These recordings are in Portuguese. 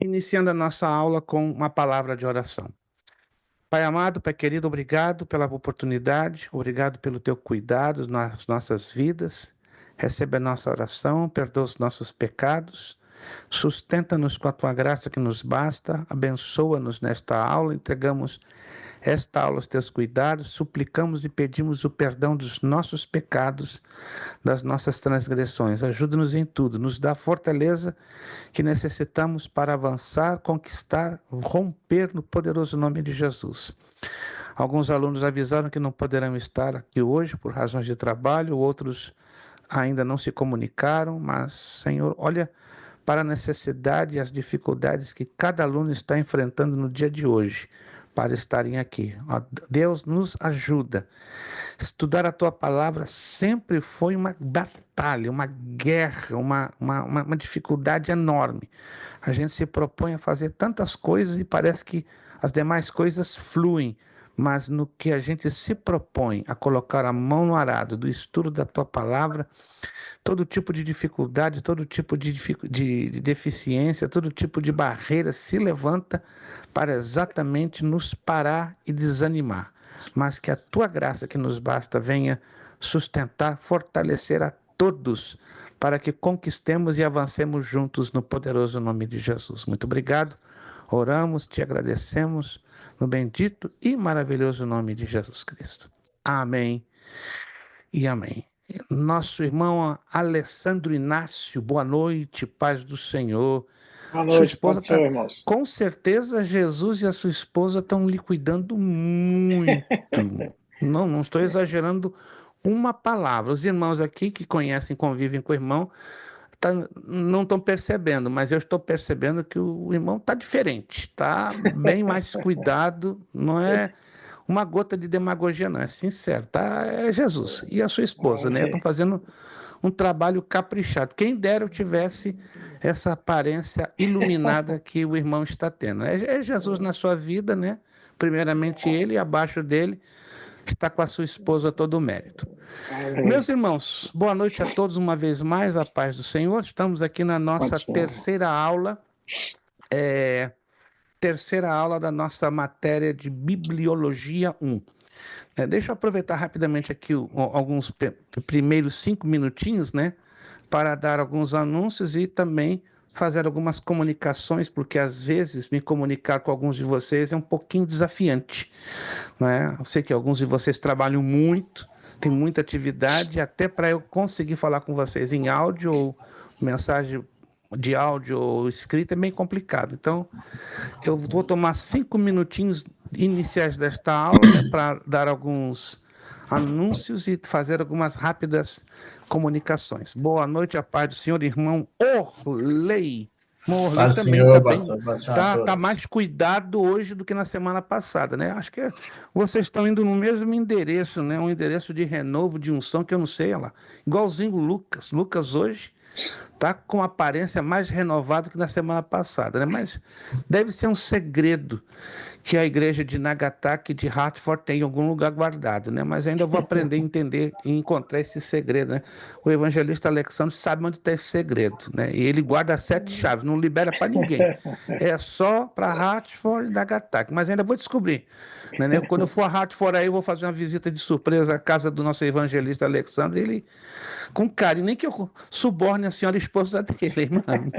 Iniciando a nossa aula com uma palavra de oração. Pai amado, Pai querido, obrigado pela oportunidade, obrigado pelo teu cuidado nas nossas vidas. Recebe a nossa oração, perdoa os nossos pecados, sustenta-nos com a tua graça que nos basta, abençoa-nos nesta aula, entregamos esta aula aos teus cuidados, suplicamos e pedimos o perdão dos nossos pecados, das nossas transgressões. Ajuda-nos em tudo, nos dá fortaleza que necessitamos para avançar, conquistar, romper no poderoso nome de Jesus. Alguns alunos avisaram que não poderão estar aqui hoje por razões de trabalho, outros ainda não se comunicaram, mas, Senhor, olha para a necessidade e as dificuldades que cada aluno está enfrentando no dia de hoje para estarem aqui. Deus nos ajuda. Estudar a tua palavra sempre foi uma batalha, uma guerra, uma dificuldade enorme. A gente se propõe a fazer tantas coisas e parece que as demais coisas fluem, mas no que a gente se propõe a colocar a mão no arado do estudo da tua palavra, todo tipo de dificuldade, todo tipo de deficiência, todo tipo de barreira se levanta para exatamente nos parar e desanimar. Mas que a tua graça que nos basta venha sustentar, fortalecer a todos, para que conquistemos e avancemos juntos no poderoso nome de Jesus. Muito obrigado. Oramos, te agradecemos no bendito e maravilhoso nome de Jesus Cristo. Amém e amém. Nosso irmão Alessandro Inácio, boa noite, paz do Senhor. Boa Sua noite, esposa pode ser, está, irmãos. com certeza, Jesus e a sua esposa estão lhe cuidando muito. Não estou exagerando uma palavra. Os irmãos aqui que conhecem, convivem com o irmão, não estão percebendo, mas eu estou percebendo que o irmão está diferente, está bem mais cuidado, não é uma gota de demagogia, não, é sincero, tá? É Jesus e a sua esposa, né? Estão Amém. fazendo um trabalho caprichado. Quem dera eu tivesse essa aparência iluminada que o irmão está tendo. É Jesus na sua vida, né? Primeiramente ele, e abaixo dele, que está com a sua esposa todo o mérito. Meus Amém. irmãos, boa noite a todos uma vez mais, a paz do Senhor. Estamos aqui na Pode nossa ser. terceira aula da nossa matéria de Bibliologia 1. Deixa eu aproveitar rapidamente aqui alguns primeiros 5 minutinhos, né, para dar alguns anúncios e também fazer algumas comunicações, porque às vezes me comunicar com alguns de vocês é um pouquinho desafiante, né? Eu sei que alguns de vocês trabalham muito, tem muita atividade, até para eu conseguir falar com vocês em áudio ou mensagem de áudio ou escrita é bem complicado. Então, eu vou tomar 5 minutinhos iniciais desta aula, né, para dar alguns anúncios e fazer algumas rápidas comunicações. Boa noite, a paz do Senhor, irmão Orley. Irmão Orley Paz, também está Senhor, bem, paz, Senhor a tá todos. mais cuidado hoje do que na semana passada, né? Acho que vocês estão indo no mesmo endereço, né? Um endereço de renovo, de unção, que eu não sei, olha lá. Igualzinho o Lucas. Lucas hoje tá com aparência mais renovada que na semana passada, né? Mas deve ser um segredo que a igreja de Nagasaki de Hartford tem em algum lugar guardado, né? Mas ainda vou aprender a entender e encontrar esse segredo, né? O evangelista Alexandre sabe onde está esse segredo, né? E ele guarda 7 chaves, não libera para ninguém. É só para Hartford e Nagasaki, mas ainda vou descobrir, né? Quando eu for a Hartford aí, eu vou fazer uma visita de surpresa à casa do nosso evangelista Alexandre, ele com carinho, nem que eu suborne a senhora esposa dele, mano.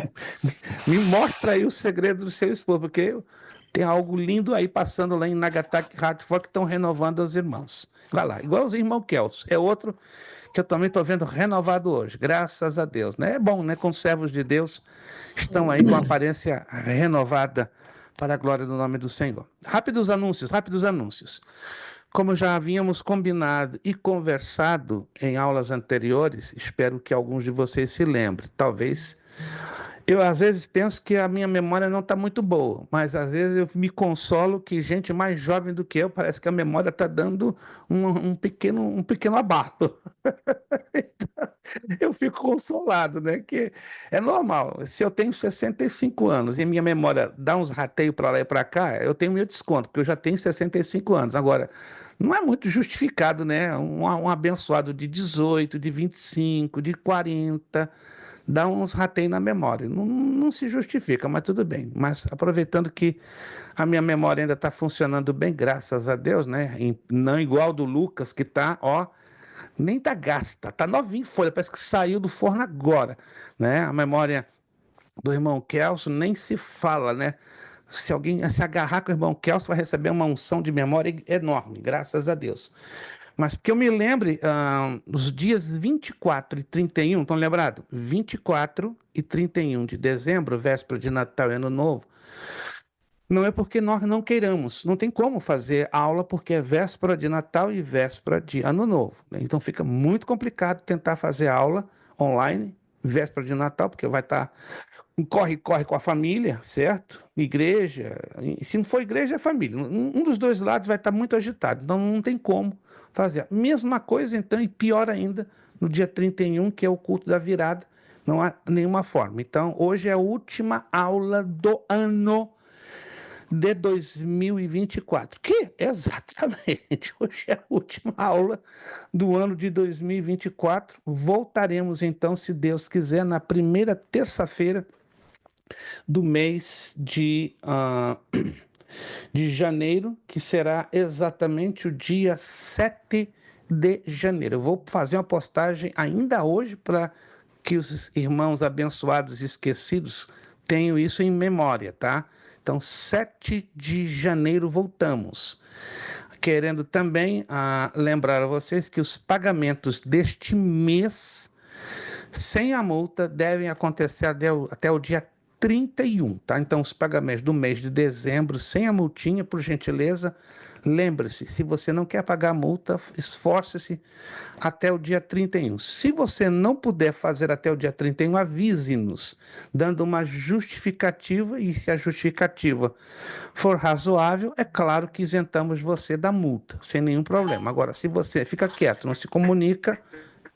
Me mostra aí o segredo do seu esposo, porque tem algo lindo aí passando lá em Nagasaki Hartford que estão renovando os irmãos. Vai lá, igual os irmãos Kelso. É outro que eu também estou vendo renovado hoje, graças a Deus. Né? É bom, né? Com servos de Deus estão aí com aparência renovada para a glória do nome do Senhor. Rápidos anúncios, rápidos anúncios. Como já havíamos combinado e conversado em aulas anteriores, espero que alguns de vocês se lembrem. Talvez eu às vezes penso que a minha memória não está muito boa, mas às vezes eu me consolo que gente mais jovem do que eu parece que a memória está dando um pequeno abalo. Eu fico consolado, né? Que é normal. Se eu tenho 65 anos e minha memória dá uns rateios para lá e para cá, eu tenho meu desconto, porque eu já tenho 65 anos. Agora, não é muito justificado, né? Um abençoado de 18, de 25, de 40. dá uns rateios na memória. Não, não se justifica, mas tudo bem. Mas aproveitando que a minha memória ainda está funcionando bem, graças a Deus, né? Não igual do Lucas, que tá, ó, nem tá gasta, tá novinho em folha, parece que saiu do forno agora, né? A memória do irmão Kelso nem se fala, né? Se alguém se agarrar com o irmão Kelso, vai receber uma unção de memória enorme, graças a Deus. Mas que eu me lembre, os dias 24 e 31, estão lembrados? 24 e 31 de dezembro, véspera de Natal e Ano Novo, não é porque nós não queiramos, não tem como fazer aula porque é véspera de Natal e véspera de Ano Novo, né? Então fica muito complicado tentar fazer aula online, véspera de Natal, porque vai estar um corre-corre com a família, certo? Igreja, e se não for igreja, é família. Um dos dois lados vai estar muito agitado, então não tem como fazer. Mesma coisa, então, e pior ainda, no dia 31, que é o culto da virada, não há nenhuma forma. Então, hoje é a última aula do ano de 2024, que exatamente hoje é a última aula do ano de 2024. Voltaremos então, se Deus quiser, na primeira terça-feira do mês de janeiro, que será exatamente o dia 7 de janeiro. Eu vou fazer uma postagem ainda hoje para que os irmãos abençoados e esquecidos tenham isso em memória, tá? Então, 7 de janeiro voltamos. Querendo também lembrar a vocês que os pagamentos deste mês, sem a multa, devem acontecer até o dia 31, tá? Então, os pagamentos do mês de dezembro, sem a multinha, por gentileza, lembre-se, se você não quer pagar a multa, esforce-se até o dia 31. Se você não puder fazer até o dia 31, avise-nos, dando uma justificativa, e se a justificativa for razoável, é claro que isentamos você da multa, sem nenhum problema. Agora, se você fica quieto, não se comunica,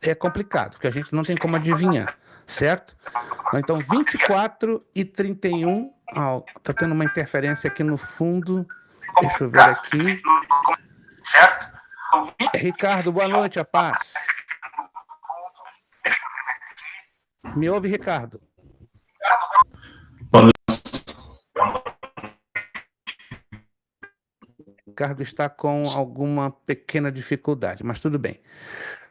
é complicado, porque a gente não tem como adivinhar, certo? Então, 24 e 31, tá tendo uma interferência aqui no fundo, deixa eu ver aqui. Ricardo, boa noite, a paz. Me ouve, Ricardo? Ricardo está com alguma pequena dificuldade, mas tudo bem.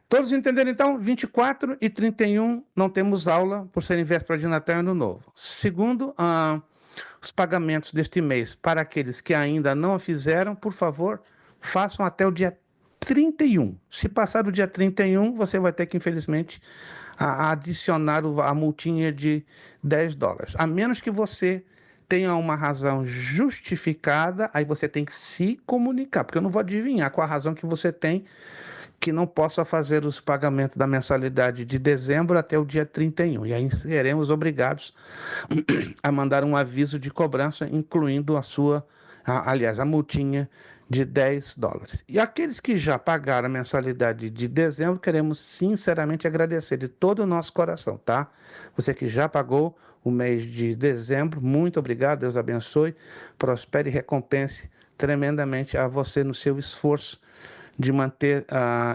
Todos entenderam, então? 24 e 31 não temos aula por serem véspera de Natal e Ano Novo. Segundo, os pagamentos deste mês para aqueles que ainda não a fizeram, por favor, façam até o dia 31. Se passar do dia 31, você vai ter que, infelizmente, adicionar a multinha de $10. A menos que você tenha uma razão justificada, aí você tem que se comunicar, porque eu não vou adivinhar qual a razão que você tem que não possa fazer os pagamentos da mensalidade de dezembro até o dia 31. E aí seremos obrigados a mandar um aviso de cobrança, incluindo a multinha de $10. E aqueles que já pagaram a mensalidade de dezembro, queremos sinceramente agradecer de todo o nosso coração, tá? Você que já pagou o mês de dezembro, muito obrigado, Deus abençoe, prospere e recompense tremendamente a você no seu esforço de manter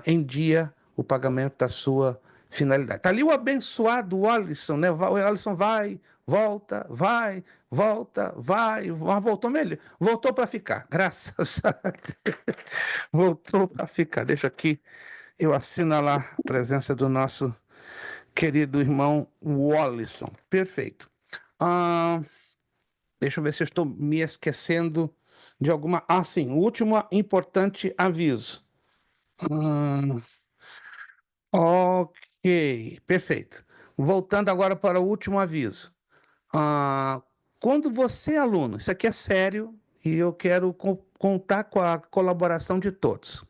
em dia o pagamento da sua finalidade. Está ali o abençoado Alisson, né? O Alisson vai, volta, vai, volta, vai, voltou melhor, voltou para ficar, graças a Deus, voltou para ficar. Deixa aqui eu assinalar a presença do nosso querido irmão Wallison. Perfeito. Deixa eu ver se eu estou me esquecendo de alguma. Sim, o último importante aviso. Ok, perfeito. Voltando agora para o último aviso. Ah, quando você, aluno, isso aqui é sério e eu quero contar com a colaboração de todos,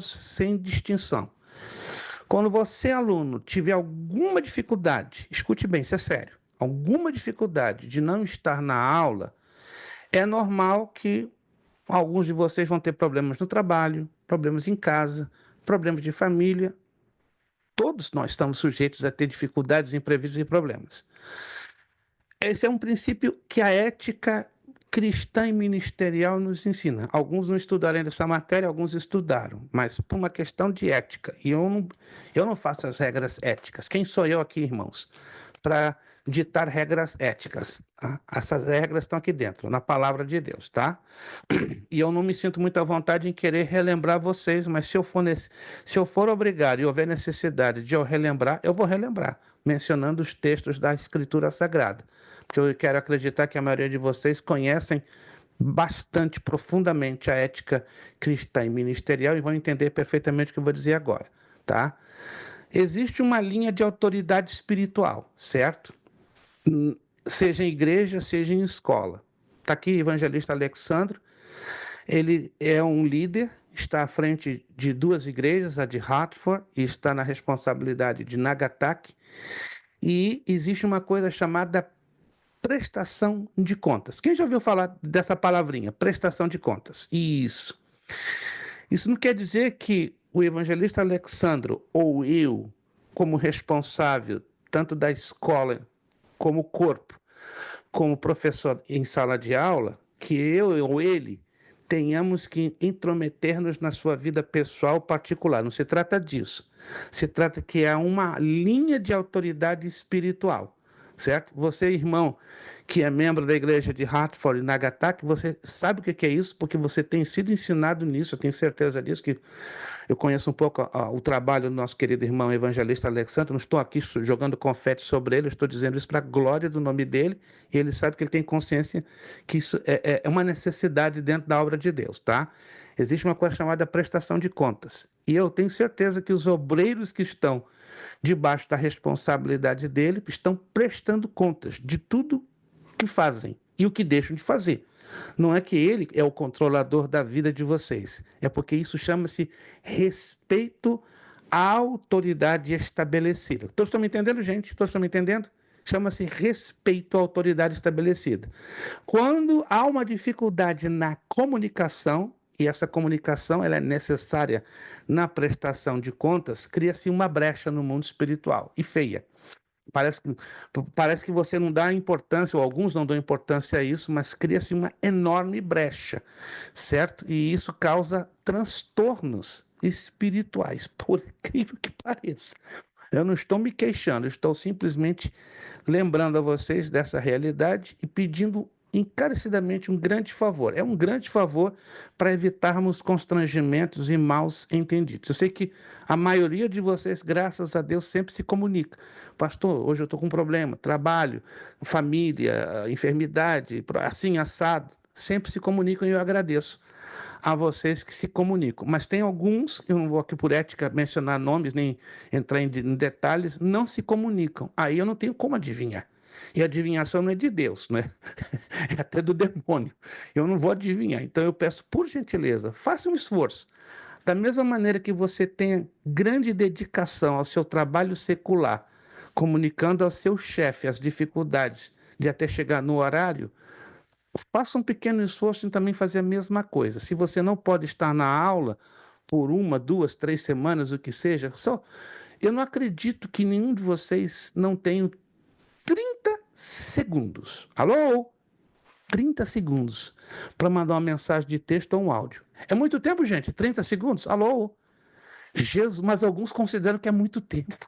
sem distinção. Quando você, aluno, tiver alguma dificuldade, escute bem, isso é sério, alguma dificuldade de não estar na aula, é normal que alguns de vocês vão ter problemas no trabalho, problemas em casa, problemas de família. Todos nós estamos sujeitos a ter dificuldades, imprevistos e problemas. Esse é um princípio que a ética cristã e ministerial nos ensina. Alguns não estudaram essa matéria, alguns estudaram, mas por uma questão de ética. E eu não faço as regras éticas. Quem sou eu aqui, irmãos? para ditar regras éticas. Tá? Essas regras estão aqui dentro, na palavra de Deus, tá? E eu não me sinto muito à vontade em querer relembrar vocês, mas se eu for obrigado e houver necessidade de eu relembrar, eu vou relembrar, mencionando os textos da Escritura Sagrada. Porque eu quero acreditar que a maioria de vocês conhecem bastante profundamente a ética cristã e ministerial e vão entender perfeitamente o que eu vou dizer agora, tá? Existe uma linha de autoridade espiritual, certo? Seja em igreja, seja em escola. Está aqui o evangelista Alexandre, ele é um líder, está à frente de duas igrejas, a de Hartford, e está na responsabilidade de Nagasaki, e existe uma coisa chamada prestação de contas. Quem já ouviu falar dessa palavrinha, prestação de contas? Isso. Isso não quer dizer que o evangelista Alexandro ou eu, como responsável tanto da escola como corpo, como professor em sala de aula, que eu ou ele tenhamos que intrometer-nos na sua vida pessoal particular. Não se trata disso. Se trata que há uma linha de autoridade espiritual, certo? Você, irmão, que é membro da igreja de Hartford e Nagasaki, você sabe o que é isso, porque você tem sido ensinado nisso, eu tenho certeza disso, que eu conheço um pouco o trabalho do nosso querido irmão evangelista Alexandre, não estou aqui jogando confete sobre ele, eu estou dizendo isso para a glória do nome dele, e ele sabe que ele tem consciência que isso é uma necessidade dentro da obra de Deus, tá? Existe uma coisa chamada prestação de contas, e eu tenho certeza que os obreiros que estão debaixo da responsabilidade dele estão prestando contas de tudo que fazem e o que deixam de fazer. Não é que ele é o controlador da vida de vocês. É porque isso chama-se respeito à autoridade estabelecida. Todos estão me entendendo, gente? Todos estão me entendendo? Chama-se respeito à autoridade estabelecida. Quando há uma dificuldade na comunicação, e essa comunicação ela é necessária na prestação de contas, cria-se uma brecha no mundo espiritual, e feia. Parece que você não dá importância, ou alguns não dão importância a isso, mas cria-se uma enorme brecha, certo? E isso causa transtornos espirituais, por incrível que pareça. Eu não estou me queixando, estou simplesmente lembrando a vocês dessa realidade e pedindo encarecidamente um grande favor. É um grande favor para evitarmos constrangimentos e maus entendidos. Eu sei que a maioria de vocês, graças a Deus, sempre se comunica. Pastor, hoje eu estou com um problema, trabalho, família, enfermidade, assim, assado. Sempre se comunicam e eu agradeço a vocês que se comunicam. Mas tem alguns, eu não vou aqui por ética mencionar nomes, nem entrar em detalhes, não se comunicam. Aí eu não tenho como adivinhar. E a adivinhação não é de Deus, né? É até do demônio. Eu não vou adivinhar. Então eu peço, por gentileza, faça um esforço. Da mesma maneira que você tem grande dedicação ao seu trabalho secular, comunicando ao seu chefe as dificuldades de até chegar no horário, faça um pequeno esforço em também fazer a mesma coisa. Se você não pode estar na aula por 1, 2, 3 semanas, o que seja, eu não acredito que nenhum de vocês não tenha 30 segundos. Alô? 30 segundos para mandar uma mensagem de texto ou um áudio. É muito tempo, gente? 30 segundos? Alô? Jesus, mas alguns consideram que é muito tempo.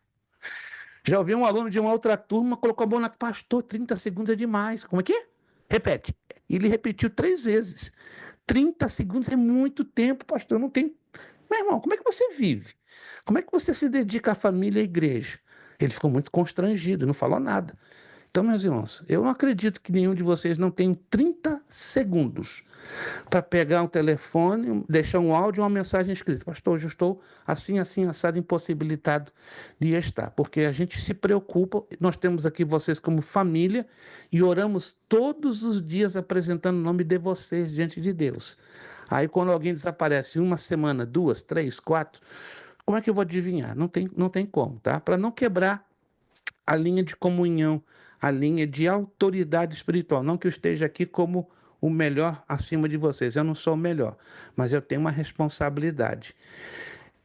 Já ouvi um aluno de uma outra turma, colocou a mão na... Pastor, 30 segundos é demais. Como é que é? Repete. Ele repetiu 3 vezes. 30 segundos é muito tempo, pastor. Eu não tenho... Meu irmão, como é que você vive? Como é que você se dedica à família e à igreja? Ele ficou muito constrangido, não falou nada. Então, meus irmãos, eu não acredito que nenhum de vocês não tenha 30 segundos para pegar um telefone, deixar um áudio ou uma mensagem escrita. Pastor, hoje eu estou assim, assim, assado, impossibilitado de estar. Porque a gente se preocupa, nós temos aqui vocês como família e oramos todos os dias apresentando o nome de vocês diante de Deus. Aí quando alguém desaparece 1 semana, 2, 3, 4, como é que eu vou adivinhar? Não tem como, tá? Para não quebrar a linha de comunhão, a linha de autoridade espiritual. Não que eu esteja aqui como o melhor acima de vocês. Eu não sou o melhor, mas eu tenho uma responsabilidade.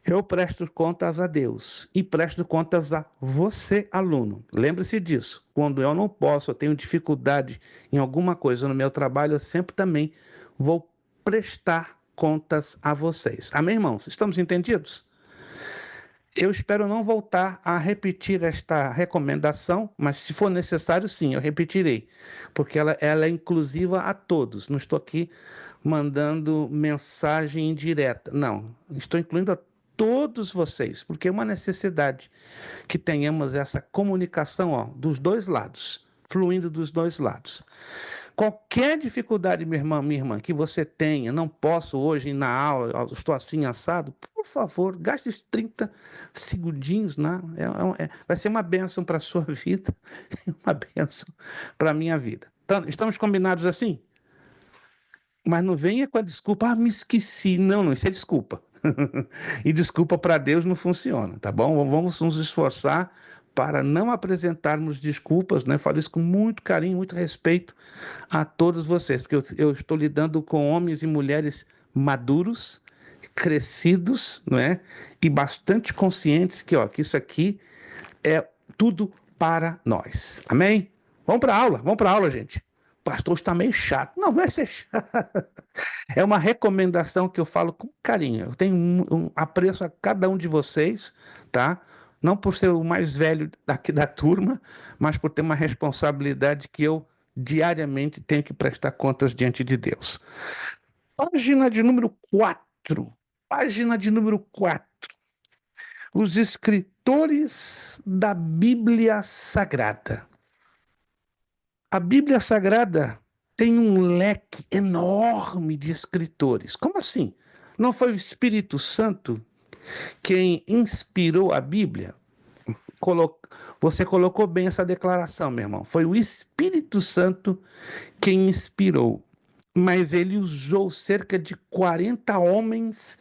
Eu presto contas a Deus e presto contas a você, aluno. Lembre-se disso. Quando eu não posso, eu tenho dificuldade em alguma coisa no meu trabalho, eu sempre também vou prestar contas a vocês. Amém, irmãos? Estamos entendidos? Eu espero não voltar a repetir esta recomendação, mas se for necessário, sim, eu repetirei, porque ela é inclusiva a todos. Não estou aqui mandando mensagem indireta, não. Estou incluindo a todos vocês, porque é uma necessidade que tenhamos essa comunicação, ó, dos dois lados, fluindo dos dois lados. Qualquer dificuldade, minha irmã, que você tenha, não posso hoje ir na aula, estou assim assado, por favor, gaste os 30 segundinhos, né? Vai ser uma bênção para a sua vida, uma bênção para a minha vida. Então, estamos combinados assim? Mas não venha com a desculpa, me esqueci. Não, não, isso é desculpa. E desculpa para Deus não funciona, tá bom? Vamos nos esforçar para não apresentarmos desculpas, né? Falo isso com muito carinho, muito respeito a todos vocês, porque eu estou lidando com homens e mulheres maduros, crescidos, não é? E bastante conscientes que isso aqui é tudo para nós. Amém? Vamos para a aula, gente. O pastor está meio chato. Não, não é ser chato. É uma recomendação que eu falo com carinho. Eu tenho um apreço a cada um de vocês, tá? Não por ser o mais velho daqui da turma, mas por ter uma responsabilidade que eu diariamente tenho que prestar contas diante de Deus. Página de número 4. Página de número 4. Os escritores da Bíblia Sagrada. A Bíblia Sagrada tem um leque enorme de escritores. Como assim? Não foi o Espírito Santo quem inspirou a Bíblia? Você colocou bem essa declaração, meu irmão. Foi o Espírito Santo quem inspirou. Mas ele usou cerca de 40 homens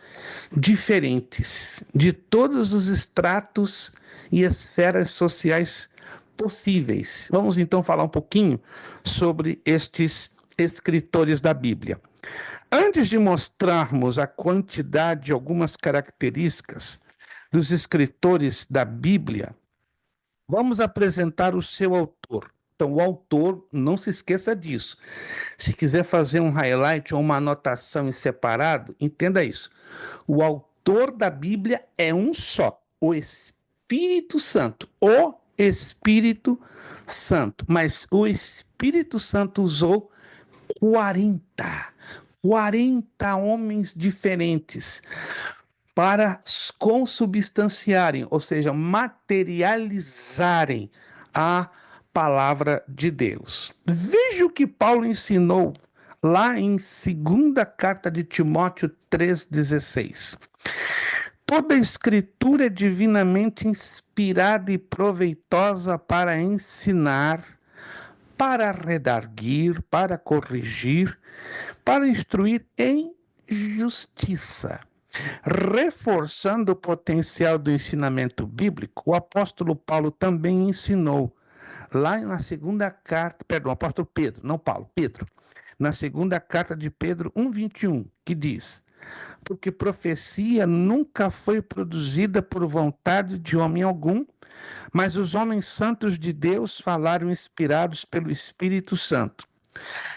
diferentes, de todos os estratos e esferas sociais possíveis. Vamos então falar um pouquinho sobre estes escritores da Bíblia. Antes de mostrarmos a quantidade de algumas características dos escritores da Bíblia, vamos apresentar o seu autor. Então, o autor, não se esqueça disso. Se quiser fazer um highlight ou uma anotação em separado, entenda isso. O autor da Bíblia é um só, o Espírito Santo. O Espírito Santo. Mas o Espírito Santo usou 40 homens diferentes para consubstanciarem, ou seja, materializarem a palavra de Deus. Veja o que Paulo ensinou lá em 2ª carta de Timóteo 3,16. Toda a escritura é divinamente inspirada e proveitosa para ensinar, para redarguir, para corrigir, para instruir em justiça. Reforçando o potencial do ensinamento bíblico, o apóstolo Paulo também ensinou, lá na 2ª carta, perdão, o apóstolo Pedro, não Paulo, Pedro, na 2ª carta de Pedro 1,21, que diz: porque profecia nunca foi produzida por vontade de homem algum, mas os homens santos de Deus falaram inspirados pelo Espírito Santo.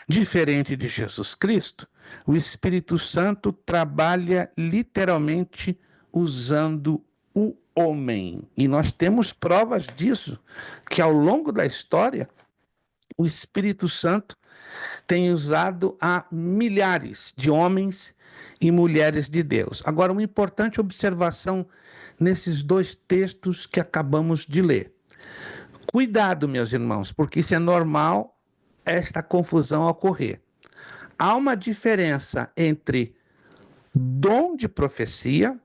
Diferente de Jesus Cristo, o Espírito Santo trabalha literalmente usando o homem. E nós temos provas disso, que ao longo da história, o Espírito Santo tem usado a milhares de homens e mulheres de Deus. Agora, uma importante observação nesses dois textos que acabamos de ler. Cuidado, meus irmãos, porque isso é normal esta confusão ocorrer. Há uma diferença entre dom de profecia,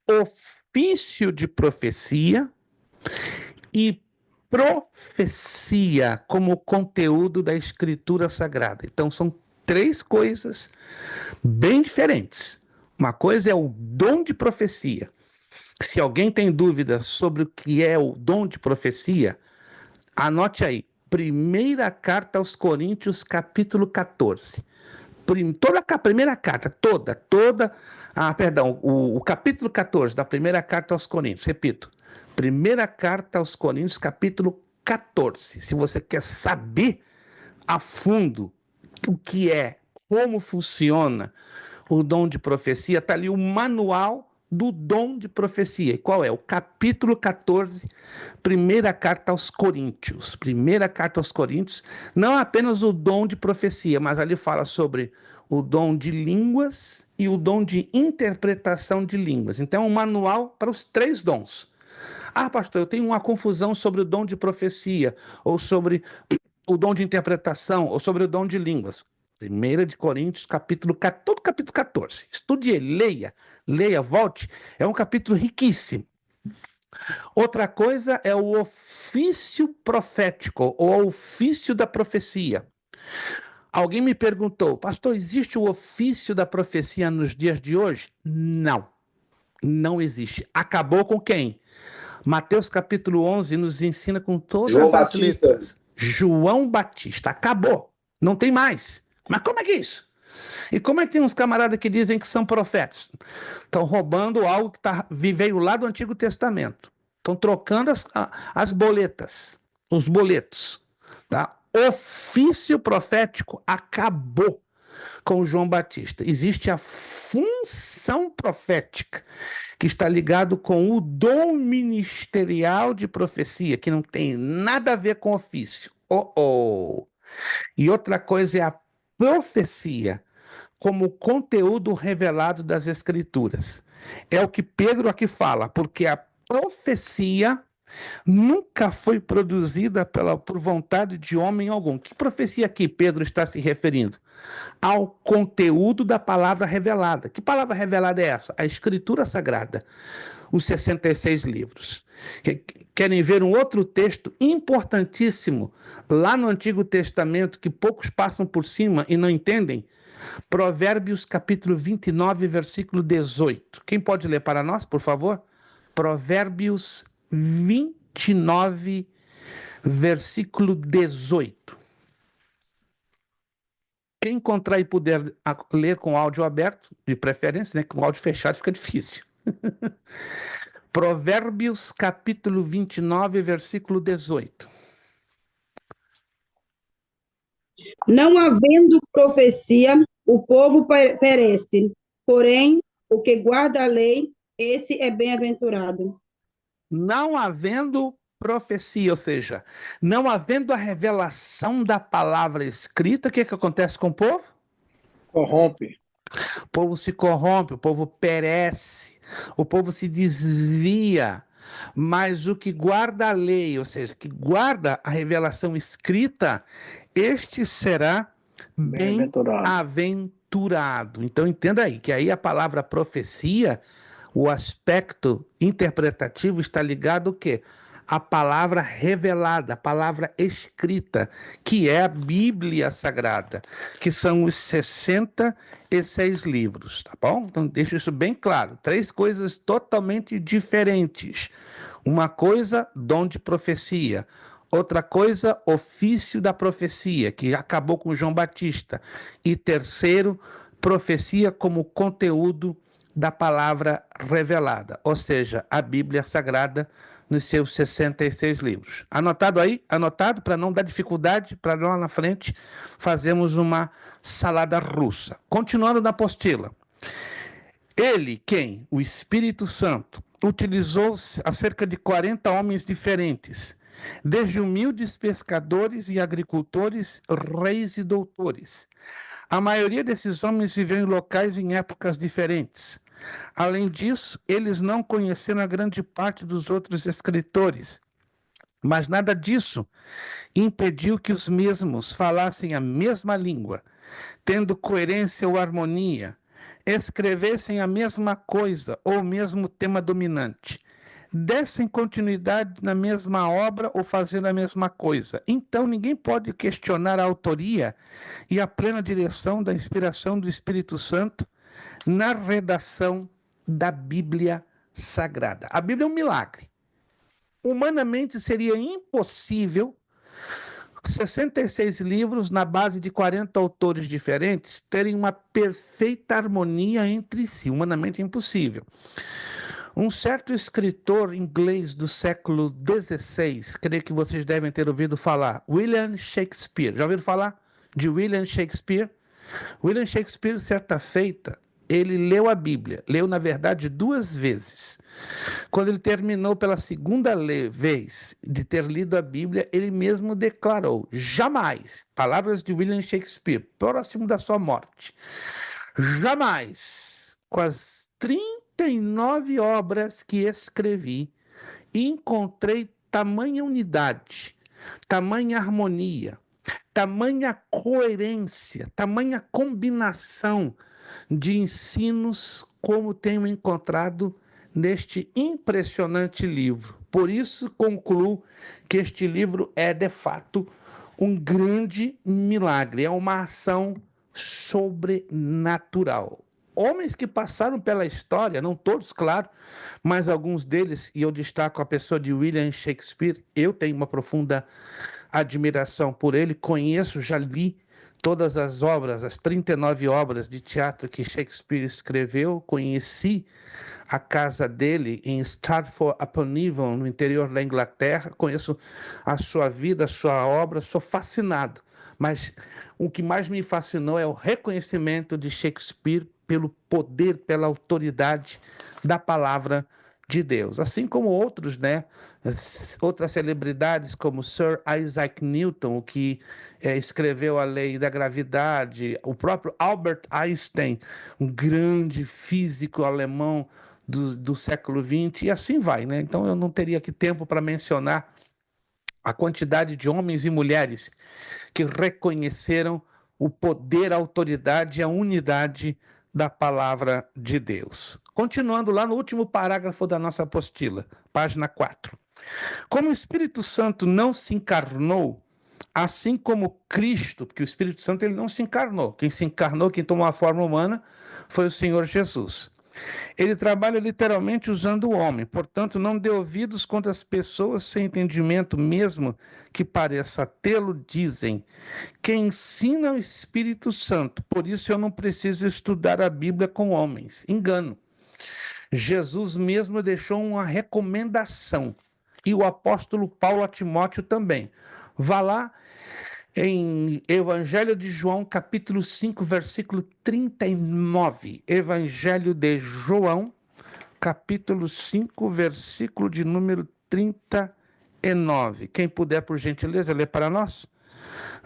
ofício de profecia e profecia como conteúdo da Escritura Sagrada. Então, são 3 coisas bem diferentes. Uma coisa é o dom de profecia. Se alguém tem dúvidas sobre o que é o dom de profecia, anote aí. 1ª carta aos Coríntios, capítulo 14. Toda a primeira carta, o capítulo 14 da 1ª carta aos Coríntios, repito, 1ª carta aos Coríntios, capítulo 14. Se você quer saber a fundo o que é, como funciona o dom de profecia, está ali o manual do dom de profecia. E qual é? O capítulo 14, primeira carta aos Coríntios. Primeira carta aos Coríntios, não apenas o dom de profecia, mas ali fala sobre o dom de línguas e o dom de interpretação de línguas. Então, é um manual para os três dons. Ah, pastor, eu tenho uma confusão sobre o dom de profecia, ou sobre o dom de interpretação, ou sobre o dom de línguas. 1 de Coríntios, capítulo 14, todo capítulo 14. Estude ele, leia, volte. É um capítulo riquíssimo. Outra coisa é o ofício profético, ou ofício da profecia. Alguém me perguntou, pastor, existe o ofício da profecia nos dias de hoje? Não, não existe. Acabou com quem? Mateus capítulo 11 nos ensina com todas as letras. João Batista, acabou, não tem mais. Mas como é que é isso? E como é que tem uns camaradas que dizem que são profetas? Estão roubando algo que veio lá do Antigo Testamento. Estão trocando as boletas, os boletos. Tá? Ofício profético acabou com João Batista. Existe a função profética, que está ligado com o dom ministerial de profecia, que não tem nada a ver com ofício. E outra coisa é a profecia, como conteúdo revelado das Escrituras. É o que Pedro aqui fala, porque a profecia nunca foi produzida por vontade de homem algum. Que profecia aqui Pedro está se referindo? Ao conteúdo da palavra revelada. Que palavra revelada é essa? A Escritura Sagrada, os 66 livros. Querem ver um outro texto importantíssimo lá no Antigo Testamento que poucos passam por cima e não entendem? Provérbios capítulo 29, versículo 18. Quem pode ler para nós, por favor? Provérbios 29, versículo 18. Quem encontrar e puder ler com áudio aberto, de preferência, né? Com áudio fechado fica difícil. Provérbios capítulo 29, versículo 18. Não havendo profecia, o povo perece. Porém, o que guarda a lei, esse é bem-aventurado. Não havendo profecia, ou seja, não havendo a revelação da palavra escrita, o que acontece com o povo? Corrompe. O povo se corrompe, o povo perece, o povo se desvia. Mas o que guarda a lei, ou seja, que guarda a revelação escrita, este será bem-aventurado. Então entenda aí, que aí a palavra profecia, o aspecto interpretativo está ligado ao quê? A palavra revelada, a palavra escrita, que é a Bíblia Sagrada, que são os 66 livros, tá bom? Então deixa isso bem claro. Três coisas totalmente diferentes. Uma coisa, dom de profecia. Outra coisa, ofício da profecia, que acabou com João Batista. E terceiro, profecia como conteúdo da palavra revelada, ou seja, a Bíblia Sagrada nos seus 66 livros. Anotado aí? Anotado para não dar dificuldade, para lá na frente fazermos uma salada russa. Continuando na apostila. Ele, quem? O Espírito Santo, utilizou acerca de 40 homens diferentes, desde humildes pescadores e agricultores, reis e doutores. A maioria desses homens viveu em locais em épocas diferentes. Além disso, eles não conheceram a grande parte dos outros escritores, mas nada disso impediu que os mesmos falassem a mesma língua, tendo coerência ou harmonia, escrevessem a mesma coisa ou o mesmo tema dominante, dessem continuidade na mesma obra ou fazendo a mesma coisa. Então, ninguém pode questionar a autoria e a plena direção da inspiração do Espírito Santo na redação da Bíblia Sagrada. A Bíblia é um milagre. Humanamente seria impossível 66 livros na base de 40 autores diferentes terem uma perfeita harmonia entre si. Humanamente é impossível. Um certo escritor inglês do século XVI, creio que vocês devem ter ouvido falar, William Shakespeare. Já ouviram falar de William Shakespeare? William Shakespeare, certa feita, ele leu a Bíblia. Leu, na verdade, 2 vezes. Quando ele terminou pela segunda vez de ter lido a Bíblia, ele mesmo declarou: jamais, palavras de William Shakespeare, próximo da sua morte, jamais, com as 39 obras que escrevi, encontrei tamanha unidade, tamanha harmonia, tamanha coerência, tamanha combinação de ensinos como tenho encontrado neste impressionante livro. Por isso, concluo que este livro é, de fato, um grande milagre, é uma ação sobrenatural. Homens que passaram pela história, não todos, claro, mas alguns deles, e eu destaco a pessoa de William Shakespeare, eu tenho uma profunda admiração por ele, conheço, já li todas as obras, as 39 obras de teatro que Shakespeare escreveu, conheci a casa dele em Stratford-upon-Avon, no interior da Inglaterra, conheço a sua vida, a sua obra, sou fascinado, mas o que mais me fascinou é o reconhecimento de Shakespeare pelo poder, pela autoridade da palavra de Deus, assim como outros, né? Outras celebridades como Sir Isaac Newton, o que escreveu a lei da gravidade, o próprio Albert Einstein, um grande físico alemão do século XX, e assim vai, né? Então eu não teria aqui tempo para mencionar a quantidade de homens e mulheres que reconheceram o poder, a autoridade e a unidade da palavra de Deus. Continuando lá no último parágrafo da nossa apostila, página 4. Como o Espírito Santo não se encarnou, assim como Cristo, porque o Espírito Santo ele não se encarnou. Quem se encarnou, quem tomou a forma humana, foi o Senhor Jesus. Ele trabalha literalmente usando o homem, portanto, não dê ouvidos quando as pessoas sem entendimento, mesmo que pareça tê-lo, dizem que ensina o Espírito Santo, por isso eu não preciso estudar a Bíblia com homens. Engano. Jesus mesmo deixou uma recomendação, e o apóstolo Paulo a Timóteo também. Vá lá em Evangelho de João, capítulo 5, versículo 39. Evangelho de João, capítulo 5, versículo de número 39. Quem puder, por gentileza, ler para nós.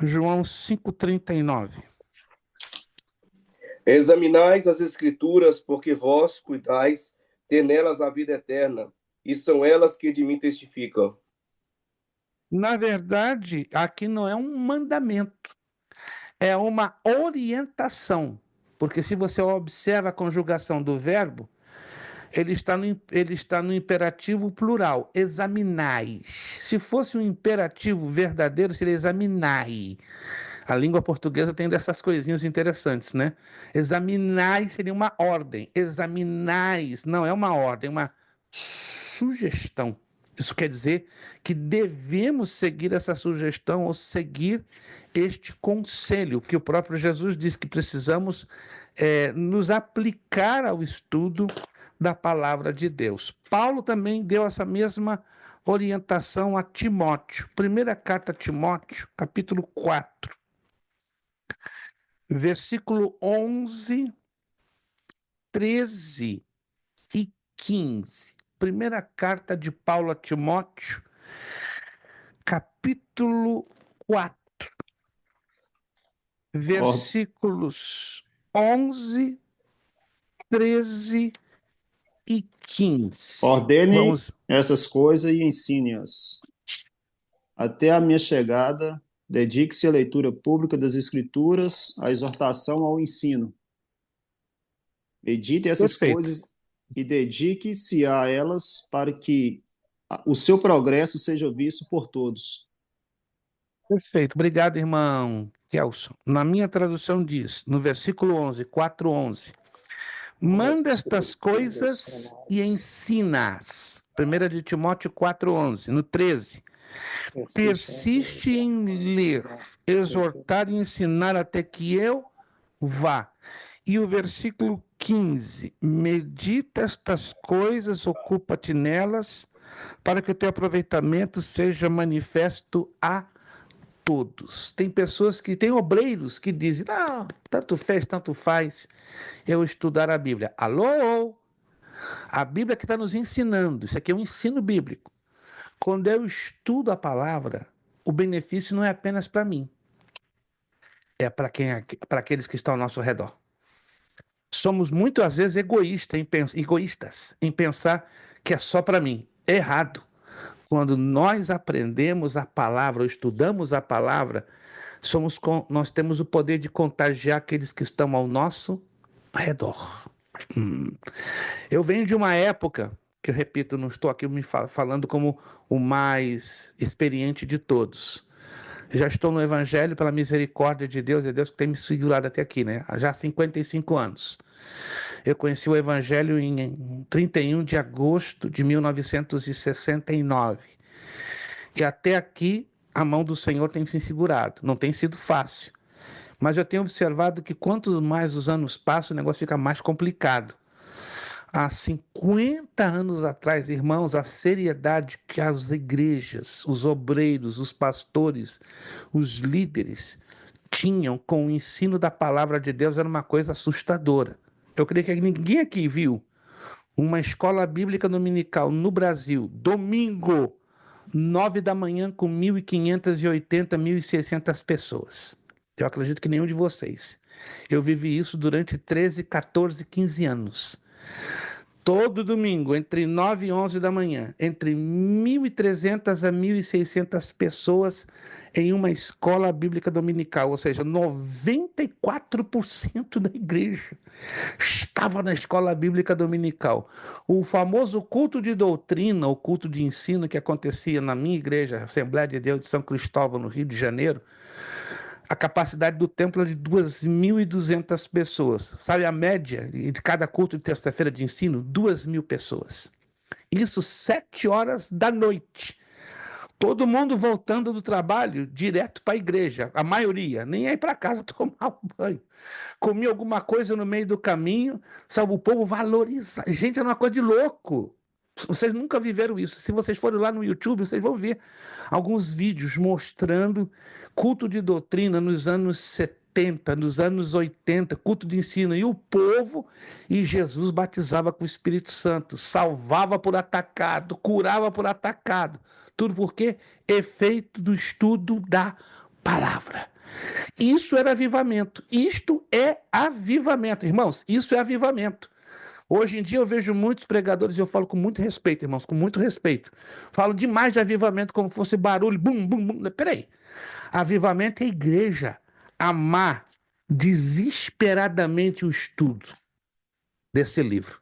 João 5,39. Examinais as Escrituras, porque vós cuidais ter nelas a vida eterna, e são elas que de mim testificam. Na verdade, aqui não é um mandamento, é uma orientação. Porque se você observa a conjugação do verbo, ele está no imperativo plural, examinais. Se fosse um imperativo verdadeiro, seria examinai. A língua portuguesa tem dessas coisinhas interessantes, né? Examinais seria uma ordem. Examinais não é uma ordem, é uma sugestão. Isso quer dizer que devemos seguir essa sugestão ou seguir este conselho, que o próprio Jesus disse que precisamos nos aplicar ao estudo da palavra de Deus. Paulo também deu essa mesma orientação a Timóteo. Primeira carta a Timóteo, capítulo 4, versículo 11, 13 e 15. Primeira carta de Paulo a Timóteo, capítulo 4, versículos 11, 13 e 15. Ordene essas coisas e ensine-as. Até a minha chegada, dedique-se à leitura pública das Escrituras, à exortação, ao ensino. Medite essas coisas e dedique-se a elas para que o seu progresso seja visto por todos. Perfeito. Obrigado, irmão Kelson. Na minha tradução diz, no versículo 11, 4:11, manda estas coisas e ensina-as. 1 de Timóteo 4:11. No 13, persiste em ler, exortar e ensinar até que eu vá. E o versículo 15, medita estas coisas, ocupa-te nelas, para que o teu aproveitamento seja manifesto a todos. Tem pessoas tem obreiros que dizem, não, tanto fez, tanto faz eu estudar a Bíblia. Alô? A Bíblia que está nos ensinando, isso aqui é um ensino bíblico. Quando eu estudo a palavra, o benefício não é apenas para mim, é para aqueles que estão ao nosso redor. Somos muitas vezes egoístas em pensar que é só para mim. É errado. Quando nós aprendemos a palavra, ou estudamos a palavra, nós temos o poder de contagiar aqueles que estão ao nosso redor. Eu venho de uma época, que eu repito, não estou aqui falando como o mais experiente de todos. Já estou no Evangelho pela misericórdia de Deus, é Deus que tem me segurado até aqui, né? Já há 55 anos. Eu conheci o Evangelho em 31 de agosto de 1969. E até aqui a mão do Senhor tem me segurado. Não tem sido fácil. Mas eu tenho observado que quanto mais os anos passam, o negócio fica mais complicado. Há 50 anos atrás, irmãos, a seriedade que as igrejas, os obreiros, os pastores, os líderes tinham com o ensino da palavra de Deus era uma coisa assustadora. Eu creio que ninguém aqui viu uma escola bíblica dominical no Brasil, domingo, 9 da manhã, com 1.580, 1.600 pessoas. Eu acredito que nenhum de vocês. Eu vivi isso durante 13, 14, 15 anos. Todo domingo, entre 9 e 11 da manhã, entre 1.300 a 1.600 pessoas em uma escola bíblica dominical, ou seja, 94% da igreja estava na escola bíblica dominical. O famoso culto de doutrina, o culto de ensino que acontecia na minha igreja, Assembleia de Deus de São Cristóvão, no Rio de Janeiro, a capacidade do templo é de 2.200 pessoas. Sabe a média de cada culto de terça-feira de ensino? 2.000 pessoas. Isso 7 horas da noite. Todo mundo voltando do trabalho direto para a igreja. A maioria, nem ia para casa tomar um banho. Comia alguma coisa no meio do caminho, sabe? O povo valoriza. Gente, é uma coisa de louco. Vocês nunca viveram isso. Se vocês forem lá no YouTube, vocês vão ver alguns vídeos mostrando culto de doutrina nos anos 70, nos anos 80, culto de ensino. E o povo, e Jesus batizava com o Espírito Santo, salvava por atacado, curava por atacado. Tudo por quê? Efeito do estudo da palavra. Isso era avivamento. Isto é avivamento. Irmãos, isso é avivamento. Hoje em dia eu vejo muitos pregadores, e eu falo com muito respeito, irmãos, com muito respeito. Falo demais de avivamento como fosse barulho, bum, bum, bum. Peraí. Avivamento é igreja amar desesperadamente o estudo desse livro.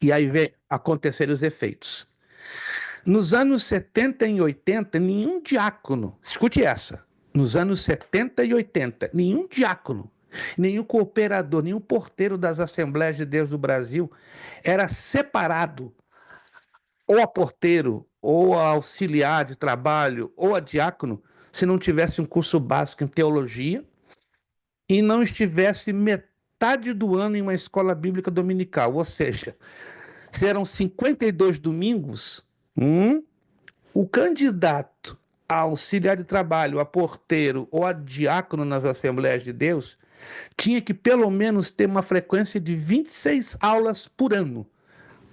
E aí vem acontecer os efeitos. Nos anos 70 e 80, nenhum diácono, escute essa, nos anos 70 e 80, nenhum diácono, nenhum cooperador, nenhum porteiro das Assembleias de Deus do Brasil era separado ou a porteiro, ou a auxiliar de trabalho, ou a diácono, se não tivesse um curso básico em teologia e não estivesse metade do ano em uma escola bíblica dominical. Ou seja, se eram 52 domingos, o candidato a auxiliar de trabalho, a porteiro ou a diácono nas Assembleias de Deus tinha que pelo menos ter uma frequência de 26 aulas por ano,